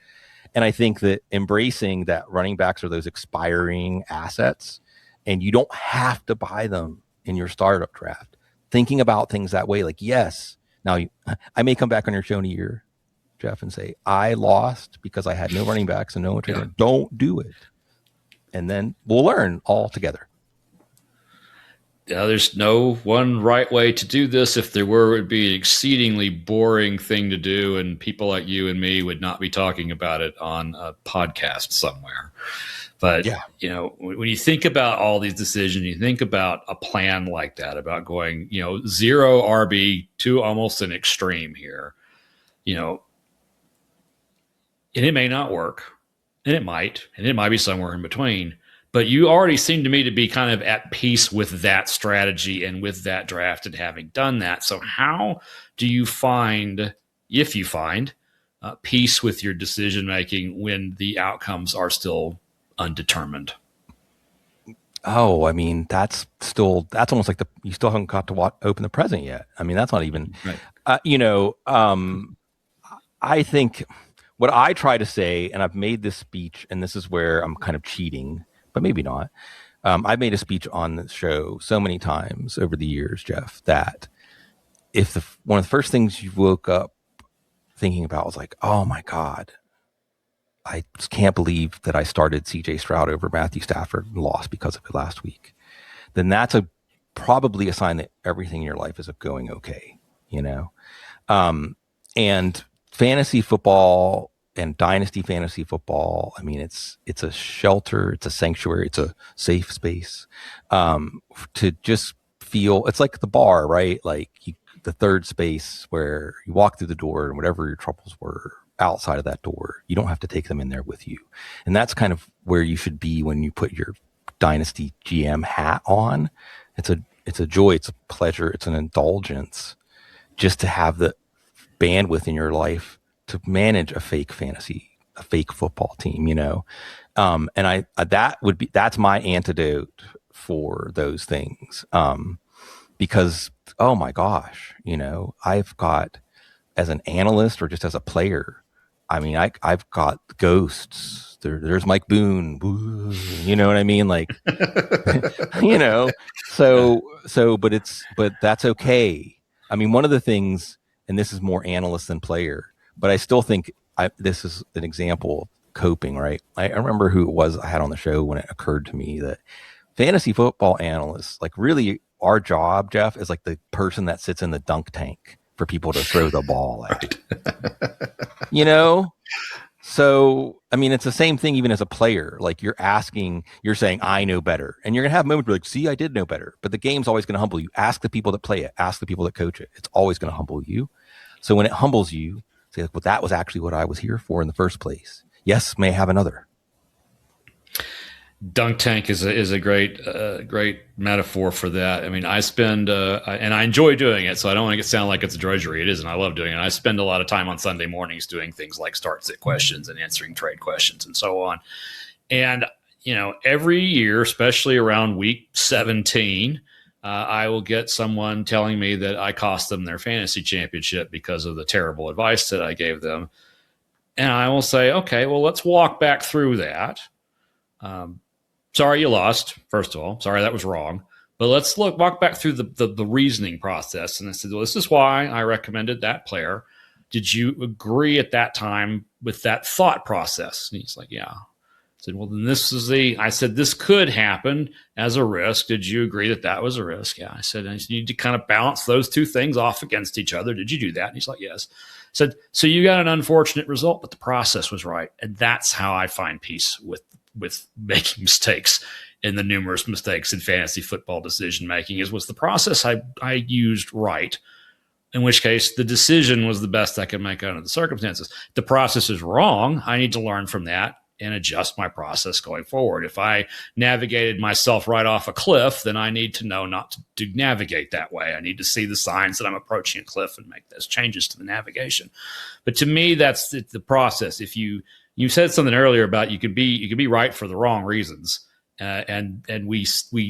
And I think that embracing that running backs are those expiring assets, and you don't have to buy them in your startup draft. Thinking about things that way, like, yes, now I may come back on your show in a year, Jeff, and say, I lost because I had no running backs and no one traded. Don't do it. And then we'll learn all together. Yeah, there's no one right way to do this. If there were, it would be an exceedingly boring thing to do, and people like you and me would not be talking about it on a podcast somewhere. But, when you think about all these decisions, you think about a plan like that, about going, 0 RB to almost an extreme here, and it may not work, and it might be somewhere in between. But you already seem to me to be kind of at peace with that strategy and with that draft and having done that. So how do you find, if you find, peace with your decision-making when the outcomes are still undetermined? Oh, that's almost like you still haven't got to open the present yet. That's not even, right. I think what I try to say, and I've made this speech, and this is where I'm kind of cheating, but maybe not. I've made a speech on the show so many times over the years, Jeff, that if one of the first things you woke up thinking about was like, oh my God, I just can't believe that I started CJ Stroud over Matthew Stafford and lost because of it last week, then that's probably a sign that everything in your life is going okay, and fantasy football and dynasty fantasy football, it's a shelter, it's a sanctuary, it's a safe space to just feel. It's like the bar, right? Like the third space where you walk through the door and whatever your troubles were outside of that door, you don't have to take them in there with you. And that's kind of where you should be when you put your dynasty GM hat on. It's a joy, it's a pleasure, it's an indulgence just to have the bandwidth in your life to manage a fake football team, and that's my antidote for those things. because, oh my gosh, I've got, as an analyst or just as a player, I mean, I've got ghosts. There's Mike Boone. Woo, you know what I mean? Like, but that's okay. I mean, one of the things, and this is more analyst than player, but I still think this is an example of coping, right? I remember who it was I had on the show when it occurred to me that fantasy football analysts, like, really, our job, Jeff, is like the person that sits in the dunk tank for people to throw the ball at. Right. So, I mean, it's the same thing even as a player. Like, you're saying, I know better. And you're going to have moments where, like, see, I did know better. But the game's always going to humble you. Ask the people that play it. Ask the people that coach it. It's always going to humble you. So when it humbles you, say, like, well, that was actually what I was here for in the first place. Yes, may have another. Dunk tank is a great metaphor for that. I mean, I spend and I enjoy doing it, so I don't want to sound like it's a drudgery. It isn't. I love doing it. I spend a lot of time on Sunday mornings doing things like start sit questions and answering trade questions and so on. And every year, especially around week 17, I will get someone telling me that I cost them their fantasy championship because of the terrible advice that I gave them. And I will say, okay, well, let's walk back through that. Sorry you lost, first of all. Sorry that was wrong. But let's walk back through the reasoning process. And I said, well, this is why I recommended that player. Did you agree at that time with that thought process? And he's like, yeah. I said, well, then I said, this could happen as a risk. Did you agree that was a risk? Yeah. I said, you need to kind of balance those two things off against each other. Did you do that? And he's like, yes. I said, so you got an unfortunate result, but the process was right. And that's how I find peace with making mistakes, and the numerous mistakes in fantasy football decision making was the process I used right, in which case the decision was the best I could make under the circumstances. The process is wrong. I need to learn from that and adjust my process going forward. If I navigated myself right off a cliff, then I need to know not to navigate that way. I need to see the signs that I'm approaching a cliff and make those changes to the navigation. But to me, that's the process. If you said something earlier about you could be right for the wrong reasons, and we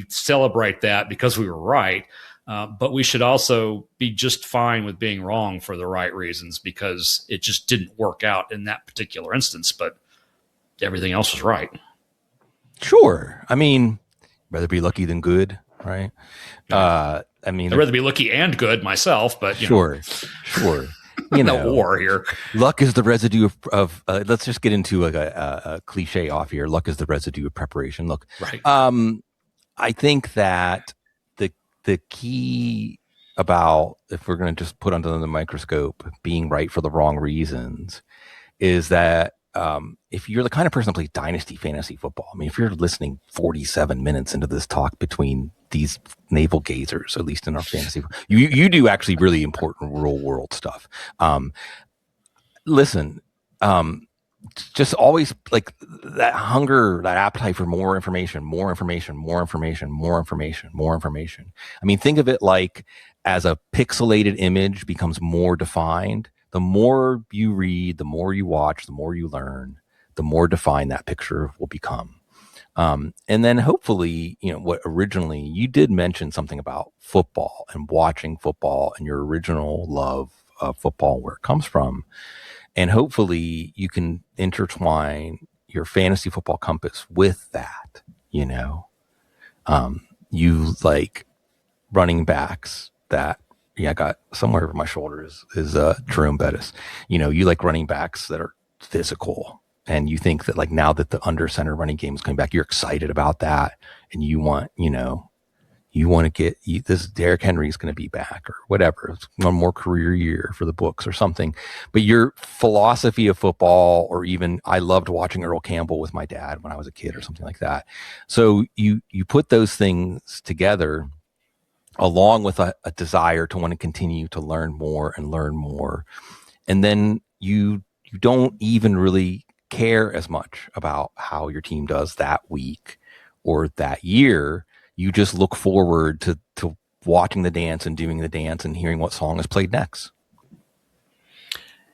celebrate that because we were right, but we should also be just fine with being wrong for the right reasons because it just didn't work out in that particular instance, but everything else was right. Sure. I mean, rather be lucky than good, right? Yeah. I'd rather be lucky and good myself, but sure. No war here. Luck is the residue of let's just get into a cliche off here. Luck is the residue of preparation. Look, right. I think that the key about, if we're going to just put under the microscope, being right for the wrong reasons, is that if you're the kind of person that plays dynasty fantasy football, I mean, if you're listening 47 minutes into this talk between these navel gazers, at least in our fantasy, you do actually really important real world stuff. Listen, just always like that hunger, that appetite for more information. I mean, think of it like as a pixelated image becomes more defined. The more you read, the more you watch, the more you learn, the more defined that picture will become. And then hopefully, what originally you did mention something about football and watching football and your original love of football, where it comes from. And hopefully you can intertwine your fantasy football compass with that, you like running backs that, I got somewhere over my shoulder is Jerome Bettis. You like running backs that are physical, and you think that, like, now that the under center running game is coming back, you're excited about that, and you want to get this. Derrick Henry is going to be back, or whatever. It's one more career year for the books or something. But your philosophy of football, or even I loved watching Earl Campbell with my dad when I was a kid, or something like that. So you put those things together, along with a desire to want to continue to learn more. And then you don't even really care as much about how your team does that week or that year. You just look forward to watching the dance and doing the dance and hearing what song is played next.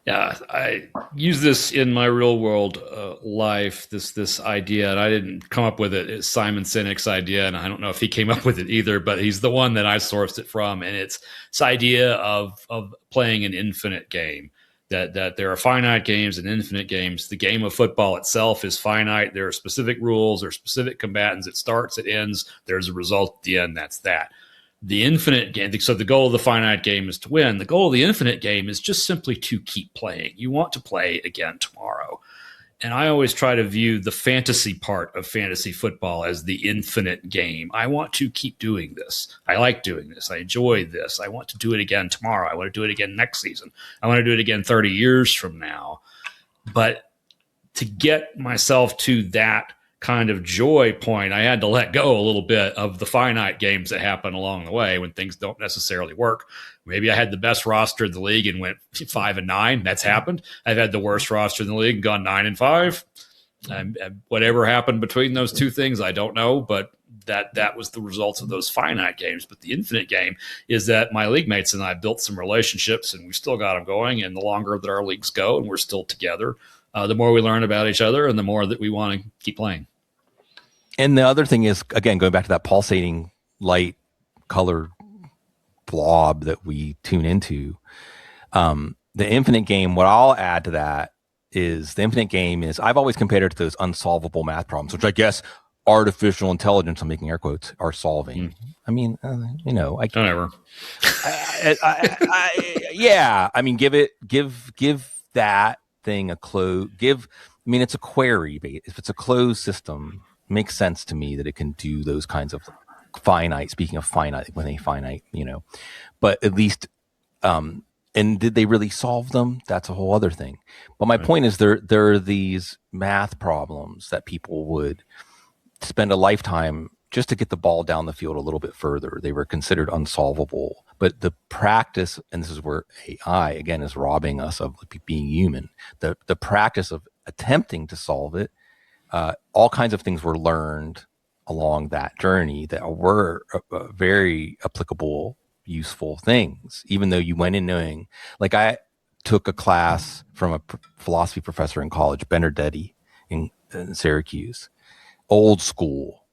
Yeah, I use this in my real world life. This idea, and I didn't come up with it. It's Simon Sinek's idea, and I don't know if he came up with it either. But he's the one that I sourced it from, and it's this idea of playing an infinite game. That there are finite games and infinite games. The game of football itself is finite. There are specific rules. There are specific combatants. It starts. It ends. There's a result at the end. That's that. The infinite game, so the goal of the finite game is to win. The goal of the infinite game is just simply to keep playing. You want to play again tomorrow. And I always try to view the fantasy part of fantasy football as the infinite game. I want to keep doing this. I like doing this. I enjoy this. I want to do it again tomorrow. I want to do it again next season. I want to do it again 30 years from now. But to get myself to that kind of joy point, I had to let go a little bit of the finite games that happen along the way when things don't necessarily work. Maybe I had the best roster in the league and went 5-9. That's happened. I've had the worst roster in the league and gone 9-5. And whatever happened between those two things, I don't know, but that was the results of those finite games. But the infinite game is that my league mates and I built some relationships, and we still got them going. And the longer that our leagues go and we're still together, the more we learn about each other and the more that we want to keep playing. And the other thing is, again, going back to that pulsating light colored blob that we tune into, the infinite game, what I'll add to that is the infinite game is, I've always compared it to those unsolvable math problems, which I guess artificial intelligence, I'm making air quotes, are solving. Mm-hmm. I mean, I don't ever. Yeah. I mean, give that thing a close, it's a query. If it's a closed system, it makes sense to me that it can do those kinds of finite, speaking of finite, when they finite, but at least, and did they really solve them? That's a whole other thing. But my point is there are these math problems that people would spend a lifetime just to get the ball down the field a little bit further. They were considered unsolvable. But the practice, and this is where AI, again, is robbing us of being human, the practice of attempting to solve it, all kinds of things were learned along that journey that were very applicable, useful things, even though you went in knowing, like I took a class from a philosophy professor in college, Benedetti in Syracuse, old school,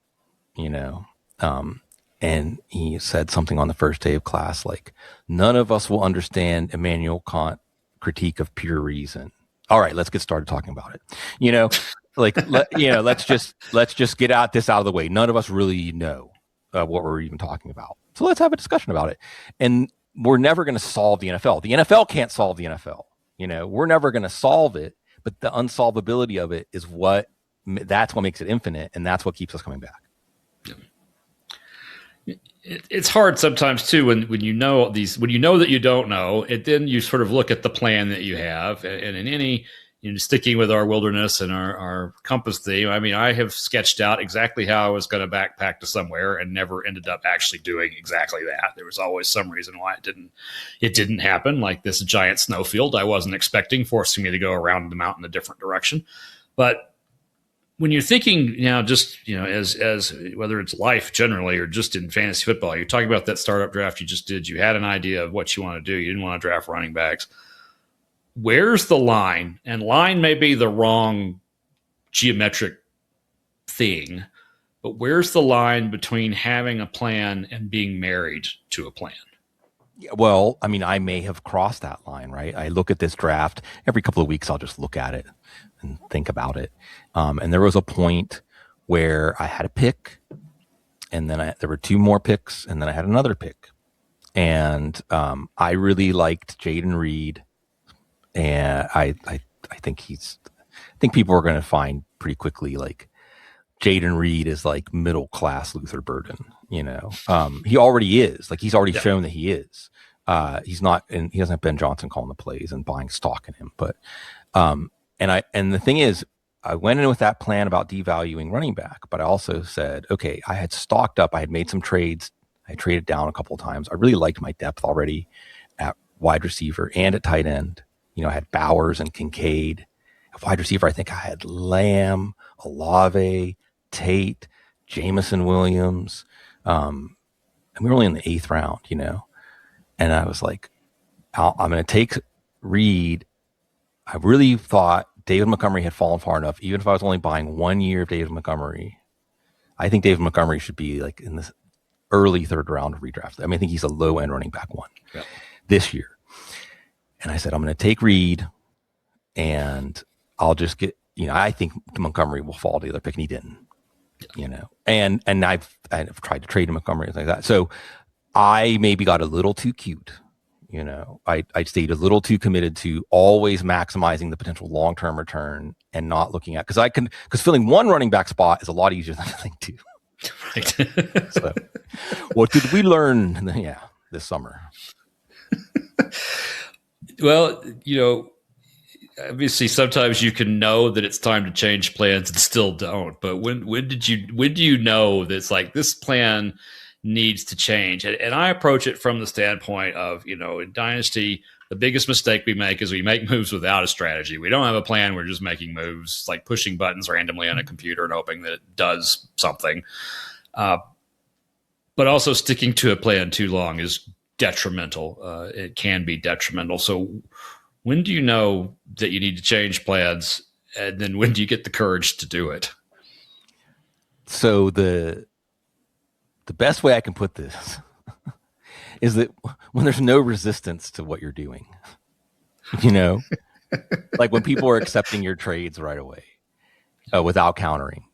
and he said something on the first day of class, like, none of us will understand Immanuel Kant's critique of pure reason. All right, let's get started talking about it. Let's just get this out of the way. None of us really know what we're even talking about. So let's have a discussion about it. And we're never going to solve the NFL. The NFL can't solve the NFL. We're never going to solve it, but the unsolvability of it is that's what makes it infinite. And that's what keeps us coming back. It's hard sometimes too, when you know that you don't know it, then you sort of look at the plan that you have, and in any, sticking with our wilderness and our compass theme, I have sketched out exactly how I was going to backpack to somewhere and never ended up actually doing exactly that. There was always some reason why it didn't happen, like this giant snowfield I wasn't expecting, forcing me to go around the mountain a different direction. But when you're thinking now, just, as whether it's life generally or just in fantasy football, you're talking about that startup draft you just did. You had an idea of what you want to do. You didn't want to draft running backs. Where's the line? And line may be the wrong geometric thing, but where's the line between having a plan and being married to a plan? Well, I may have crossed that line, right? I look at this draft every couple of weeks. I'll just look at it and think about it. And there was a point where I had a pick, and then there were two more picks, and then I had another pick. And I really liked Jayden Reed, and I think people are going to find pretty quickly, like, Jayden Reed is like middle class Luther Burden. He already is. Like, he's already shown that he is. He's not, and he doesn't have Ben Johnson calling the plays and buying stock in him. But and the thing is, I went in with that plan about devaluing running back, but I also said, okay, I had stocked up. I had made some trades. I traded down a couple of times. I really liked my depth already at wide receiver and at tight end. I had Bowers and Kincaid. At wide receiver, I think I had Lamb, Olave, Tate, Jamison Williams. And we were only in the 8th round, And I was like, I'm going to take Reed I really thought David Montgomery had fallen far enough. Even if I was only buying 1 year of David Montgomery, I think David Montgomery should be like in this early third round of redraft. I mean, I think he's a low end running back one this year. And I said, I'm going to take Reed and I'll just get, I think Montgomery will fall to the other pick, and he didn't, and I've tried to trade Montgomery and things like that. So I maybe got a little too cute. I stayed a little too committed to always maximizing the potential long-term return and not looking at, because filling one running back spot is a lot easier than filling two. Right. So what did we learn? This summer. Well, obviously sometimes you can know that it's time to change plans and still don't. But when do you know that it's like this plan needs to change? And I approach it from the standpoint of, in Dynasty, the biggest mistake we make is we make moves without a strategy. We don't have a plan. We're just making moves, like pushing buttons randomly on a computer and hoping that it does something. But also sticking to a plan too long is detrimental. It can be detrimental. So when do you know that you need to change plans? And then when do you get the courage to do it? So the best way I can put this is that when there's no resistance to what you're doing, like when people are accepting your trades right away without countering,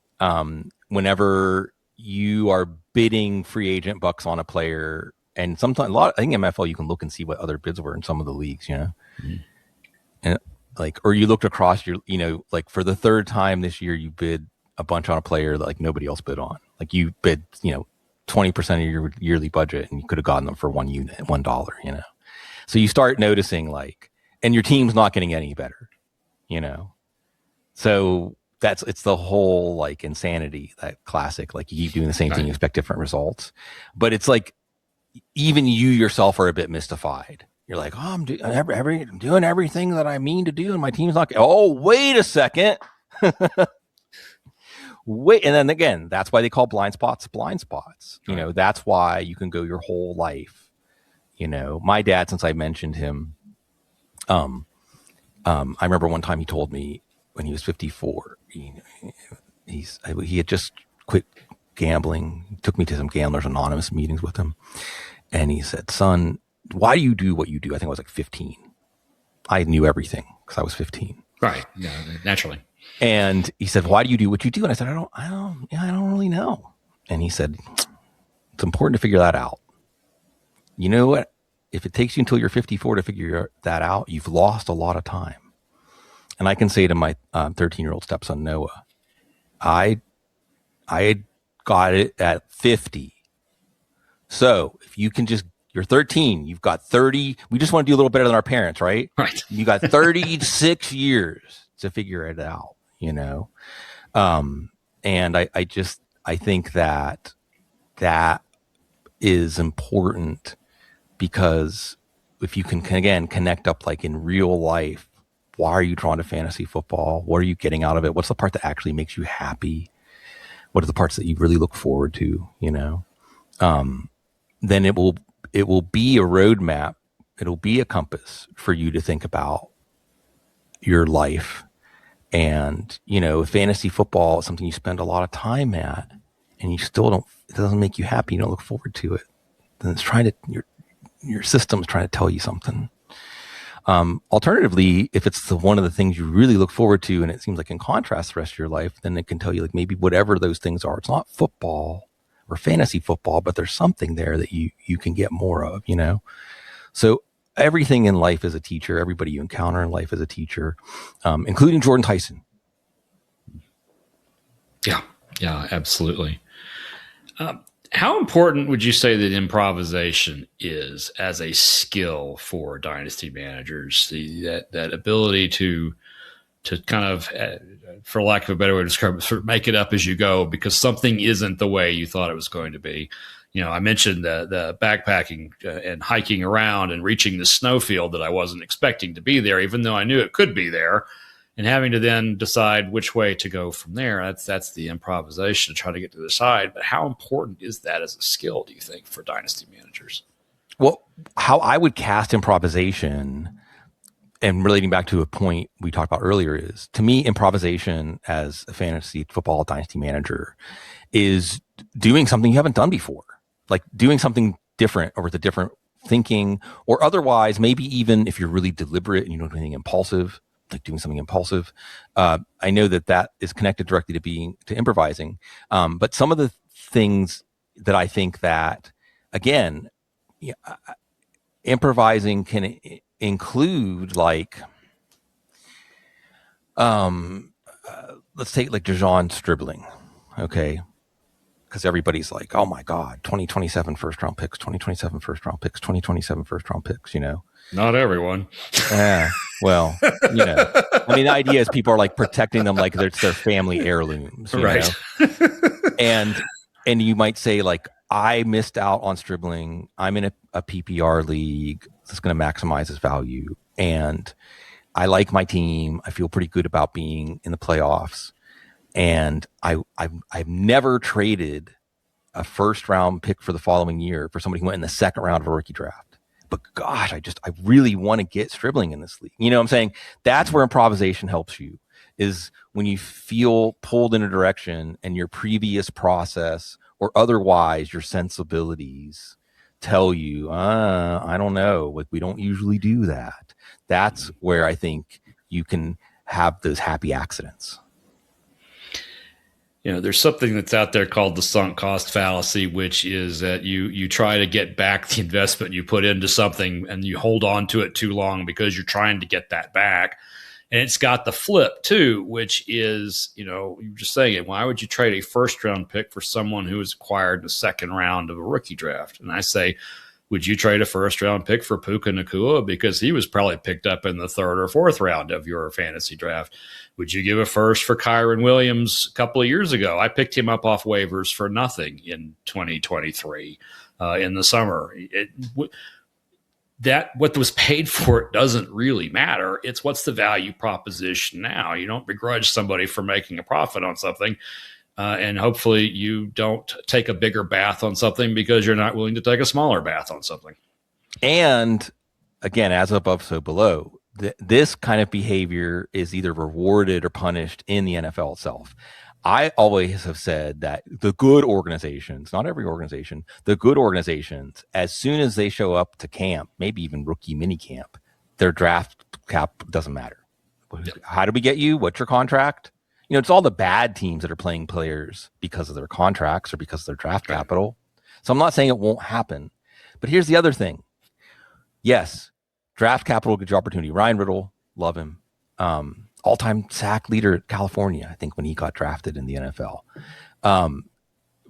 whenever you are bidding free agent bucks on a player, and sometimes I think MFL, you can look and see what other bids were in some of the leagues, Mm-hmm. and or you looked across your, like for the third time this year, you bid a bunch on a player that like nobody else bid on. Like you bid, 20% of your yearly budget, and you could have gotten them for one unit, $1, So you start noticing and your team's not getting any better, So it's the whole insanity, that classic, you keep doing the same thing, you expect different results. But it's even you yourself are a bit mystified. You're like, oh, I'm doing everything that I mean to do, and my team's not. Oh, wait a second. Wait, and then again, that's why they call blind spots. That's why you can go your whole life. My dad, since I mentioned him, I remember one time he told me when he was 54, he had just quit gambling. He took me to some Gamblers Anonymous meetings with him, and he said, "Son, why do you do what you do?" I think I was 15. I knew everything because I was 15. Right. Yeah, naturally. And he said, "Why do you do what you do?" And I said, I don't really know. And he said, "It's important to figure that out. You know what? If it takes you until you're 54 to figure that out, you've lost a lot of time." And I can say to my 13-year-old stepson, Noah, I got it at 50. So if you can you're 13, you've got 30. We just want to do a little better than our parents, right? Right. You got 36 years to figure it out, And I think that is important, because if you can, again, connect up in real life, why are you drawn to fantasy football? What are you getting out of it? What's the part that actually makes you happy? What are the parts that you really look forward to, then it will be a roadmap. It'll be a compass for you to think about your life. And, if fantasy football is something you spend a lot of time at, and you still it doesn't make you happy, you don't look forward to it, then it's your system's trying to tell you something. Alternatively, if it's one of the things you really look forward to, and it seems like in contrast the rest of your life, then it can tell you maybe whatever those things are, it's not football or fantasy football, but there's something there that you can get more of, So everything in life is a teacher. Everybody you encounter in life is a teacher, including Jordan Tyson. Yeah, absolutely. How important would you say that improvisation is as a skill for dynasty managers? That ability to kind of, for lack of a better way to describe it, sort of make it up as you go because something isn't the way you thought it was going to be. I mentioned the backpacking and hiking around and reaching the snowfield that I wasn't expecting to be there, even though I knew it could be there, and having to then decide which way to go from there. That's the improvisation to try to get to the side. But how important is that as a skill, do you think, for dynasty managers? Well, how I would cast improvisation and relating back to a point we talked about earlier is, to me, improvisation as a fantasy football dynasty manager is doing something you haven't done before, like doing something different or with a different thinking, or otherwise, maybe even if you're really deliberate and you don't do anything impulsive, like doing something impulsive. I know that is connected directly to improvising. But some of the things that I think that, again, yeah, improvising can include, like, let's take like Dijon Stribling, okay? Because everybody's like, oh my God, 2027 first round picks, 2027 first round picks, 2027 first round picks, Not everyone. Yeah. Well, I mean, the idea is people are like protecting them like it's their family heirlooms, right? And you might say, like, I missed out on Stribling. I'm in a PPR league that's going to maximize his value, and I like my team. I feel pretty good about being in the playoffs, and I've never traded a first round pick for the following year for somebody who went in the second round of a rookie draft. But gosh, I really want to get Stribling in this league. You know what I'm saying? That's where improvisation helps you, is when you feel pulled in a direction and your previous process or otherwise your sensibilities tell you, I don't know, like, we don't usually do that. That's where I think you can have those happy accidents. There's something that's out there called the sunk cost fallacy, which is that you try to get back the investment you put into something and you hold on to it too long because you're trying to get that back. And it's got the flip too, which is, you're just saying it. Why would you trade a first round pick for someone who was acquired in the second round of a rookie draft? And I say, would you trade a first round pick for Puka Nacua? Because he was probably picked up in the third or fourth round of your fantasy draft. Would you give a first for Kyron Williams a couple of years ago? I picked him up off waivers for nothing in 2023 in the summer. What was paid for it doesn't really matter. It's what's the value proposition now. You don't begrudge somebody for making a profit on something. And hopefully you don't take a bigger bath on something because you're not willing to take a smaller bath on something. And again, as above, so below. This kind of behavior is either rewarded or punished in the NFL itself. I always have said that the good organizations, not every organization, the good organizations, as soon as they show up to camp, maybe even rookie mini camp, their draft cap doesn't matter. How do we get you? What's your contract? It's all the bad teams that are playing players because of their contracts or because of their draft capital. So I'm not saying it won't happen. But here's the other thing. Yes, draft capital gives you opportunity. Ryan Riddle, love him. All-time sack leader at California, I think, when he got drafted in the NFL.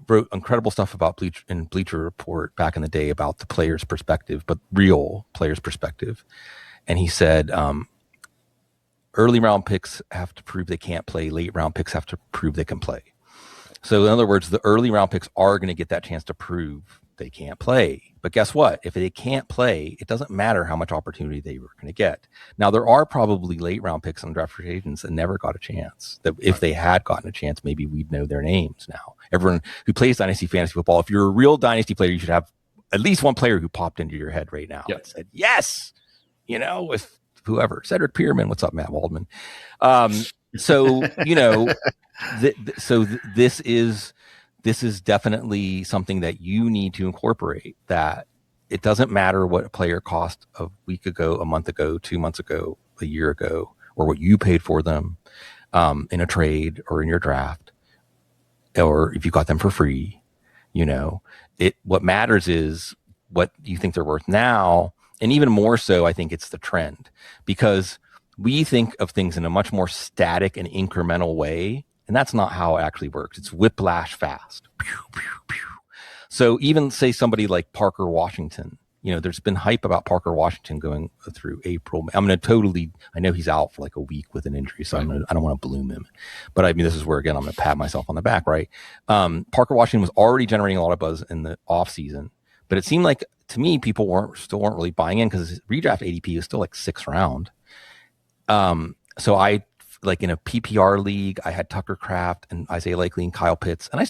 Wrote incredible stuff about Bleacher Report back in the day about the player's perspective, but real player's perspective. And he said, early round picks have to prove they can't play. Late round picks have to prove they can play. So in other words, the early round picks are going to get that chance to prove they can't play. But guess what? If they can't play, it doesn't matter how much opportunity they were going to get. Now, there are probably late round picks on draft free agents that never got a chance. That if they had gotten a chance, maybe we'd know their names now. Everyone who plays Dynasty Fantasy Football, if you're a real Dynasty player, you should have at least one player who popped into your head right now and said, yes, with whoever. Cedric Pierman, what's up, Matt Waldman? This is definitely something that you need to incorporate, that it doesn't matter what a player cost a week ago, a month ago, 2 months ago, a year ago, or what you paid for them in a trade or in your draft, or if you got them for free. What matters is what you think they're worth now. And even more so, I think it's the trend, because we think of things in a much more static and incremental way. And that's not how it actually works. It's whiplash fast. Pew, pew, pew. So even say somebody like Parker Washington, there's been hype about Parker Washington going through April. I know he's out for like a week with an injury, so I don't want to bloom him. But I mean, this is where, again, I'm going to pat myself on the back, right? Parker Washington was already generating a lot of buzz in the off season, but it seemed like, to me, people weren't really buying in because his redraft ADP was still like 6th round. So I, like, in a PPR league, I had Tucker Kraft and Isaiah Likely and Kyle Pitts. And I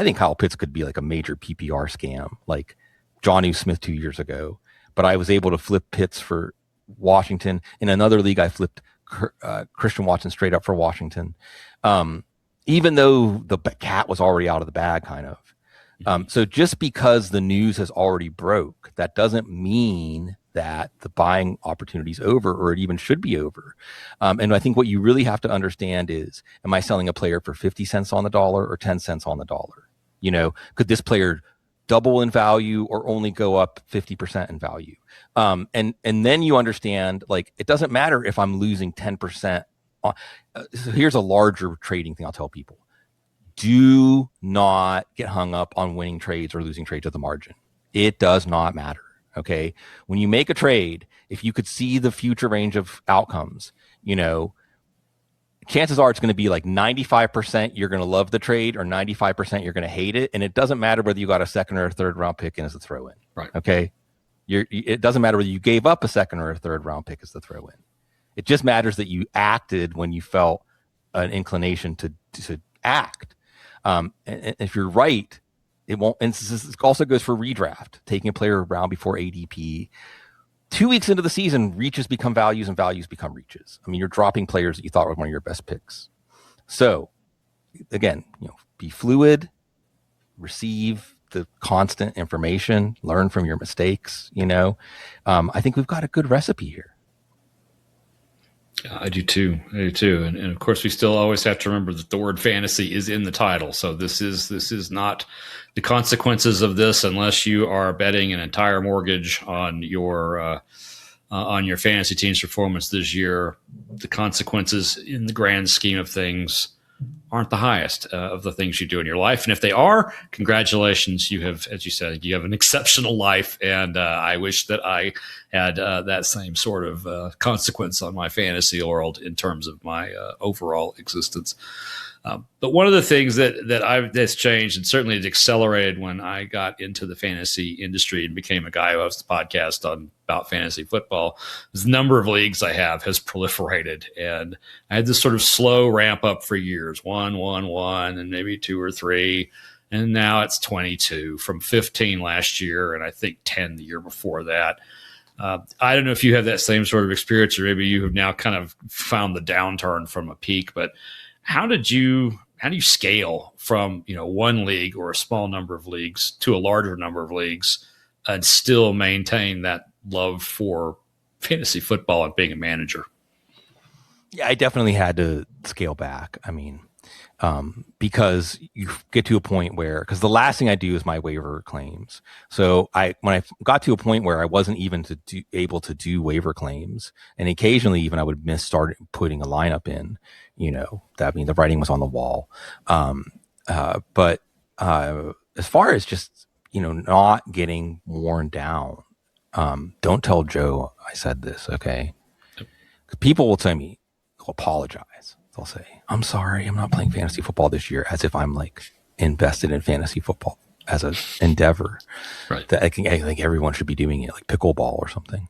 think Kyle Pitts could be like a major PPR scam, like Jonnu Smith 2 years ago. But I was able to flip Pitts for Washington. In another league, I flipped Christian Watson straight up for Washington, even though the cat was already out of the bag, kind of. So just because the news has already broke, that doesn't mean that the buying opportunity is over, or it even should be over. And I think what you really have to understand is, am I selling a player for 50 cents on the dollar or 10 cents on the dollar? You know, could this player double in value or only go up 50% in value? And then you understand, like, it doesn't matter if I'm losing 10%. So here's a larger trading thing I'll tell people. Do not get hung up on winning trades or losing trades at the margin. It does not matter. Okay. When you make a trade, if you could see the future range of outcomes, you know, chances are it's going to be like 95% you're going to love the trade, or 95% you're going to hate it. And it doesn't matter whether you got a second or a third round pick in as a throw in. Right. Okay. It doesn't matter whether you gave up a second or a third round pick as the throw in. It just matters that you acted when you felt an inclination to act. And if you're right, it won't. And this also goes for redraft, taking a player around before ADP. 2 weeks into the season, reaches become values and values become reaches. I mean, you're dropping players that you thought were one of your best picks. So again, you know, be fluid, receive the constant information, learn from your mistakes. You know, I think we've got a good recipe here. I do too. And of course, we still always have to remember that the word fantasy is in the title. So this is not the consequences of this, unless you are betting an entire mortgage on your fantasy team's performance this year. The consequences in the grand scheme of things aren't the highest of the things you do in your life. And if they are, congratulations. You have, as you said, you have an exceptional life. And I wish that I had that same sort of consequence on my fantasy world in terms of my overall existence. But one of the things that's changed, and certainly it accelerated when I got into the fantasy industry and became a guy who hosts a podcast about fantasy football, is the number of leagues I have has proliferated. And I had this sort of slow ramp up for years, one, and maybe 2 or 3. And now it's 22 from 15 last year. And I think 10 the year before that. I don't know if you have that same sort of experience, or maybe you have now kind of found the downturn from a peak, but how do you scale from, you know, one league or a small number of leagues to a larger number of leagues and still maintain that love for fantasy football and being a manager? Yeah, I definitely had to scale back. I mean, because you get to a point where, because the last thing I do is my waiver claims. So when I got to a point where I wasn't even able to do waiver claims, and occasionally even I would start putting a lineup in, you know, that means the writing was on the wall. But as far as just, you know, not getting worn down, don't tell Joe I said this, okay? People will tell me, they'll apologize. They'll say, I'm sorry, I'm not playing fantasy football this year, as if I'm like invested in fantasy football as an endeavor. Right. That I think everyone should be doing it, like pickleball or something.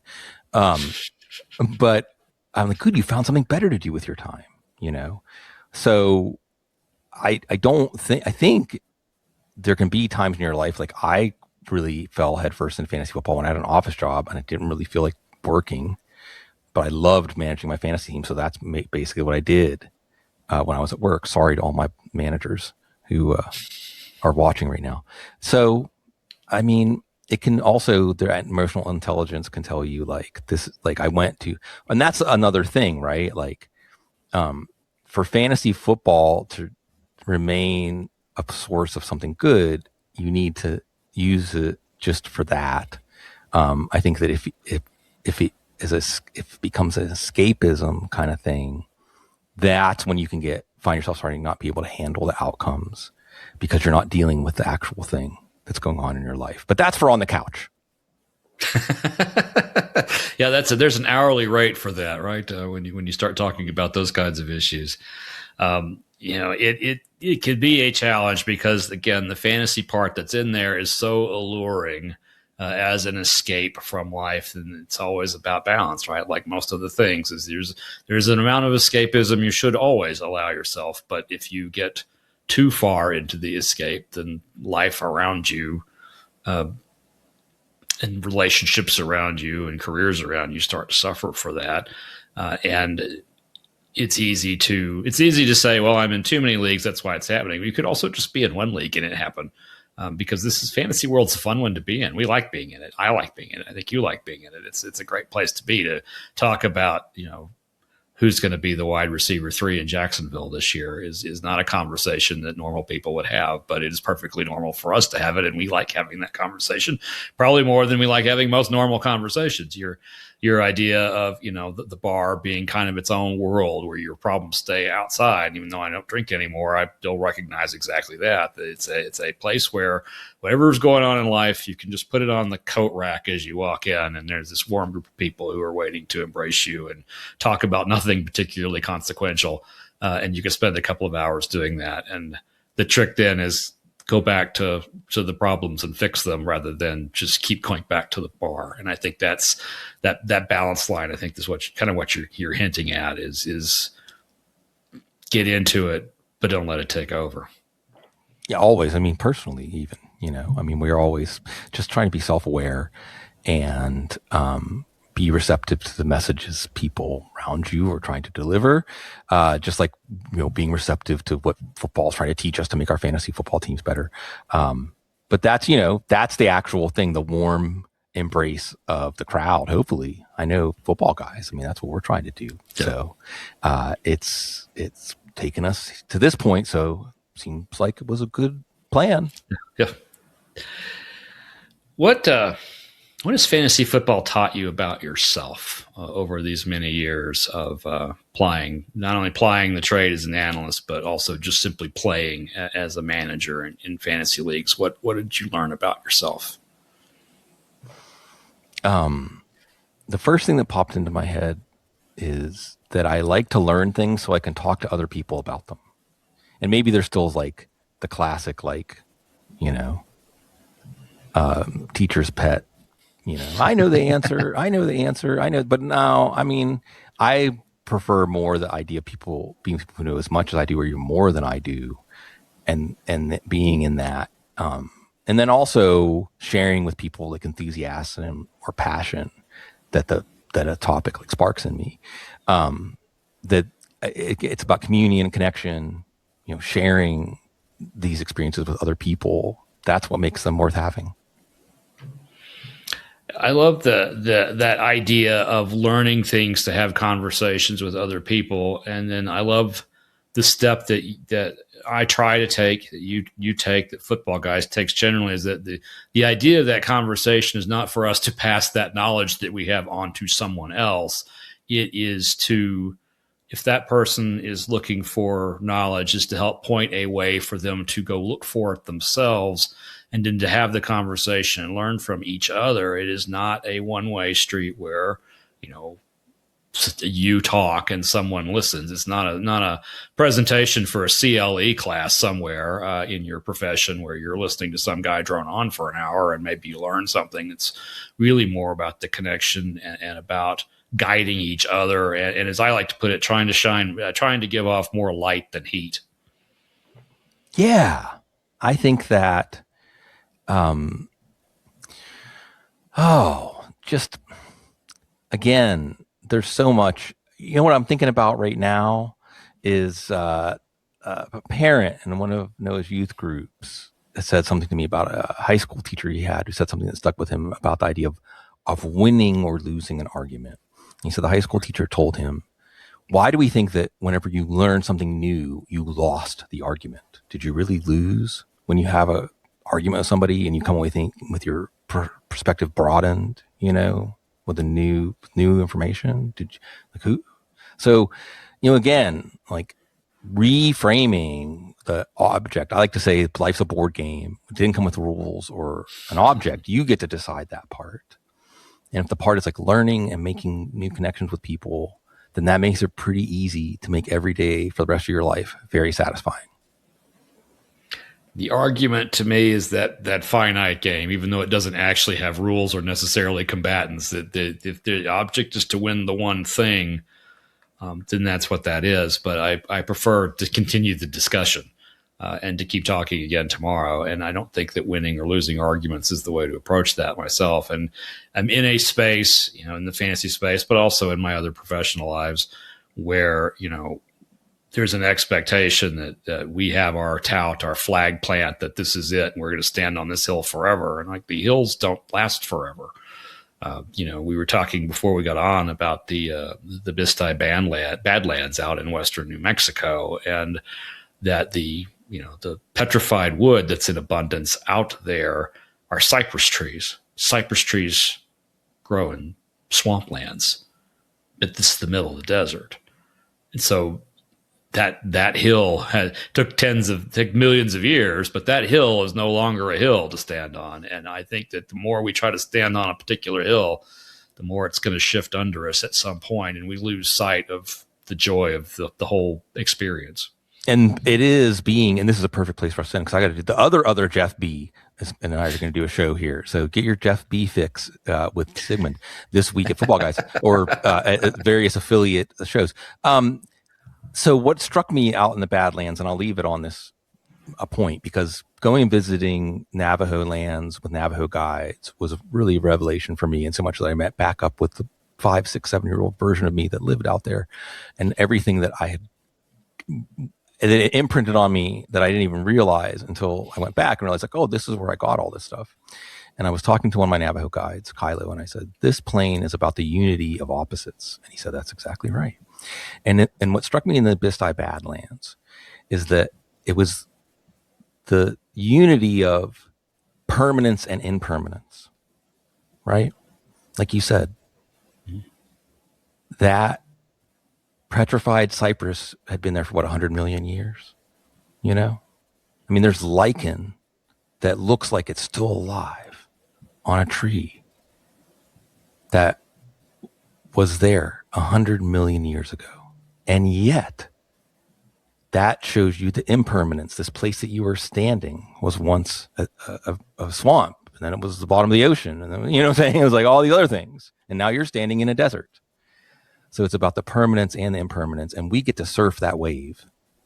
But I'm like, good, you found something better to do with your time, you know? So I think there can be times in your life, like I really fell headfirst in fantasy football when I had an office job and I didn't really feel like working, but I loved managing my fantasy team. So that's basically what I did when I was at work. Sorry to all my managers who are watching right now. So, I mean, it can also, their emotional intelligence can tell you like this, like I went to, and that's another thing, right? Like, for fantasy football to remain a source of something good, you need to use it just for that. I think that if it becomes an escapism kind of thing, that's when you can find yourself starting to not be able to handle the outcomes because you're not dealing with the actual thing that's going on in your life. But that's for on the couch. Yeah, there's an hourly rate for that, right? When you start talking about those kinds of issues, you know, it could be a challenge because again, the fantasy part that's in there is so alluring as an escape from life, and it's always about balance, right? Like most of the things, is there's an amount of escapism you should always allow yourself, but if you get too far into the escape, then life around you and relationships around you and careers around you start to suffer for that. And it's easy to say, well, I'm in too many leagues, that's why it's happening. You could also just be in one league and it happen. Because this is fantasy world's a fun one to be in. We like being in it. I like being in it. I think you like being in it. It's a great place to be, to talk about, who's going to be the wide receiver 3 in Jacksonville this year is not a conversation that normal people would have, but it is perfectly normal for us to have it. And we like having that conversation probably more than we like having most normal conversations. Your idea of, the bar being kind of its own world where your problems stay outside. Even though I don't drink anymore, I still recognize exactly that it's a place where whatever's going on in life, you can just put it on the coat rack as you walk in, and there's this warm group of people who are waiting to embrace you and talk about nothing particularly consequential. And you can spend a couple of hours doing that. And the trick then is go back to the problems and fix them rather than just keep going back to the bar. And I think that's that balance line. I think is what you're hinting at is get into it, but don't let it take over. Yeah, always. I mean, personally, even, we're always just trying to be self-aware and be receptive to the messages people around you are trying to deliver. Just like, being receptive to what football is trying to teach us to make our fantasy football teams better. But that's the actual thing, the warm embrace of the crowd. Hopefully, I know football guys. I mean, that's what we're trying to do. Yeah. So it's taken us to this point. So seems like it was a good plan. Yeah. What has fantasy football taught you about yourself over these many years of not only plying the trade as an analyst, but also just simply playing as a manager in fantasy leagues? What did you learn about yourself? The first thing that popped into my head is that I like to learn things so I can talk to other people about them. And maybe there's still like the classic, teacher's pet. I know the answer. I know. But no, I mean, I prefer more the idea of being people who know as much as I do or even more than I do, and being in that. And then also sharing with people like enthusiasm or passion that a topic like sparks in me. That it's about community and connection, sharing these experiences with other people. That's what makes them worth having. I love that idea of learning things to have conversations with other people, and then I love the step that I try to take, that you take, that Footballguys takes generally, is that the idea of that conversation is not for us to pass that knowledge that we have on to someone else. It is to, if that person is looking for knowledge, is to help point a way for them to go look for it themselves, and then to have the conversation and learn from each other. It is not a one-way street where, you talk and someone listens. It's not a presentation for a CLE class somewhere in your profession where you're listening to some guy drone on for an hour and maybe you learn something. It's really more about the connection and about guiding each other. And as I like to put it, trying to give off more light than heat. Yeah, I think that, just again, there's so much. What I'm thinking about right now is a parent in one of Noah's youth groups said something to me about a high school teacher he had who said something that stuck with him about the idea of winning or losing an argument. He said the high school teacher told him, "Why do we think that whenever you learn something new, you lost the argument? Did you really lose when you have a argument with somebody and you come away with your perspective broadened, with the new information? Did you, who?" So, again, like reframing the object. I like to say life's a board game. It didn't come with rules or an object. You get to decide that part. And if the part is like learning and making new connections with people, then that makes it pretty easy to make every day for the rest of your life very satisfying. The argument to me is that finite game, even though it doesn't actually have rules or necessarily combatants, that if the object is to win the one thing, then that's what that is. But I prefer to continue the discussion. and to keep talking again tomorrow. And I don't think that winning or losing arguments is the way to approach that myself. And I'm in a space, in the fantasy space, but also in my other professional lives where, there's an expectation that we have our tout, our flag plant, that this is it, and we're going to stand on this hill forever. And like, the hills don't last forever. We were talking before we got on about the Bisti Badlands out in western New Mexico, and that the petrified wood that's in abundance out there are cypress trees. Cypress trees grow in swamplands. This is the middle of the desert. And so that hill took millions of years, but that hill is no longer a hill to stand on. And I think that the more we try to stand on a particular hill, the more it's going to shift under us at some point, and we lose sight of the joy of the whole experience. And it is being, and this is a perfect place for us to end, because I got to do the other Jeff B. and I are going to do a show here. So get your Jeff B fix with Sigmund this week at Footballguys or at various affiliate shows. So what struck me out in the Badlands, and I'll leave it on this a point, because going and visiting Navajo lands with Navajo guides was really a revelation for me, in so much that I met back up with the 5, 6, 7-year-old version of me that lived out there, and everything that I had, it imprinted on me that I didn't even realize until I went back and realized, like, oh, this is where I got all this stuff. And I was talking to one of my Navajo guides, Kylo, and I said, this plane is about the unity of opposites. And he said, that's exactly right. And what struck me in the Bisti Badlands is that it was the unity of permanence and impermanence, right? Like you said, that petrified cypress had been there for 100 million years, I mean, there's lichen that looks like it's still alive on a tree that was there 100 million years ago. And yet that shows you the impermanence. This place that you were standing was once a swamp, and then it was the bottom of the ocean. And then, what I'm saying? It was like all these other things. And now you're standing in a desert. So it's about the permanence and the impermanence. And we get to surf that wave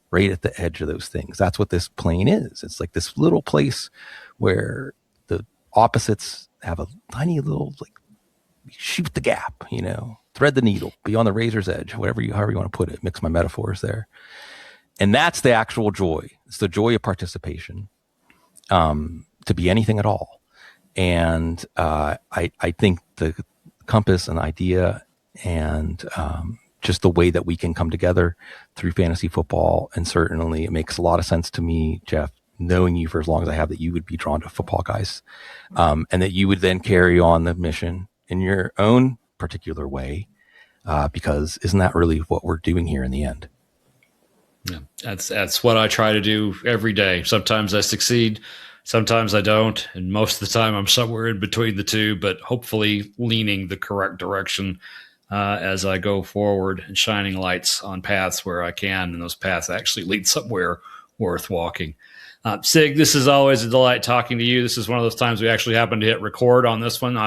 right at the edge of those things. That's what this plane is. It's like this little place where the opposites have a tiny little, like, shoot the gap, thread the needle, be on the razor's edge, however you want to put it, mix my metaphors there. And that's the actual joy. It's the joy of participation, to be anything at all. And I think the compass and idea and just the way that we can come together through fantasy football, and certainly it makes a lot of sense to me, Jeff, knowing you for as long as I have, that you would be drawn to Footballguys, and that you would then carry on the mission in your own particular way, because isn't that really what we're doing here in the end? Yeah, that's what I try to do every day. Sometimes I succeed, sometimes I don't, and most of the time I'm somewhere in between the two, but hopefully leaning the correct direction as I go forward, and shining lights on paths where I can, and those paths actually lead somewhere worth walking. Sig, this is always a delight talking to you. This is one of those times we actually happen to hit record on this one.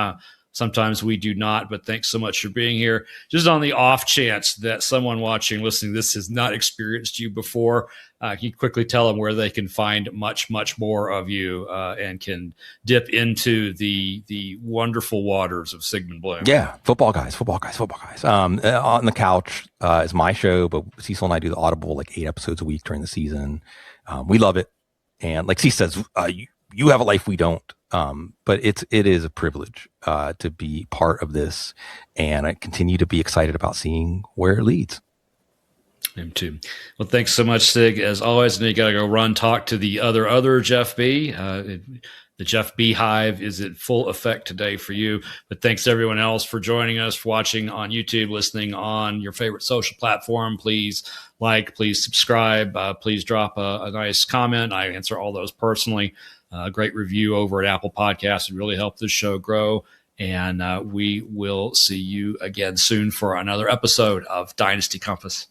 Sometimes we do not, but thanks so much for being here. Just on the off chance that someone watching, listening to this has not experienced you before, can you quickly tell them where they can find much, much more of you and can dip into the wonderful waters of Sigmund Bloom? Yeah, Footballguys. On the Couch is my show, but Cecil and I do the Audible, like 8 episodes a week during the season. We love it. And like Cecil says, you have a life we don't. But it is a privilege to be part of this, and I continue to be excited about seeing where it leads. Him too. Well, thanks so much, Sig. As always, and you got to go talk to the other Jeff B. The Jeff B Hive is in full effect today for you. But thanks to everyone else for joining us, for watching on YouTube, listening on your favorite social platform. Please please subscribe, please drop a nice comment. I answer all those personally. Great review over at Apple Podcasts would really help this show grow. And we will see you again soon for another episode of Dynasty Compass.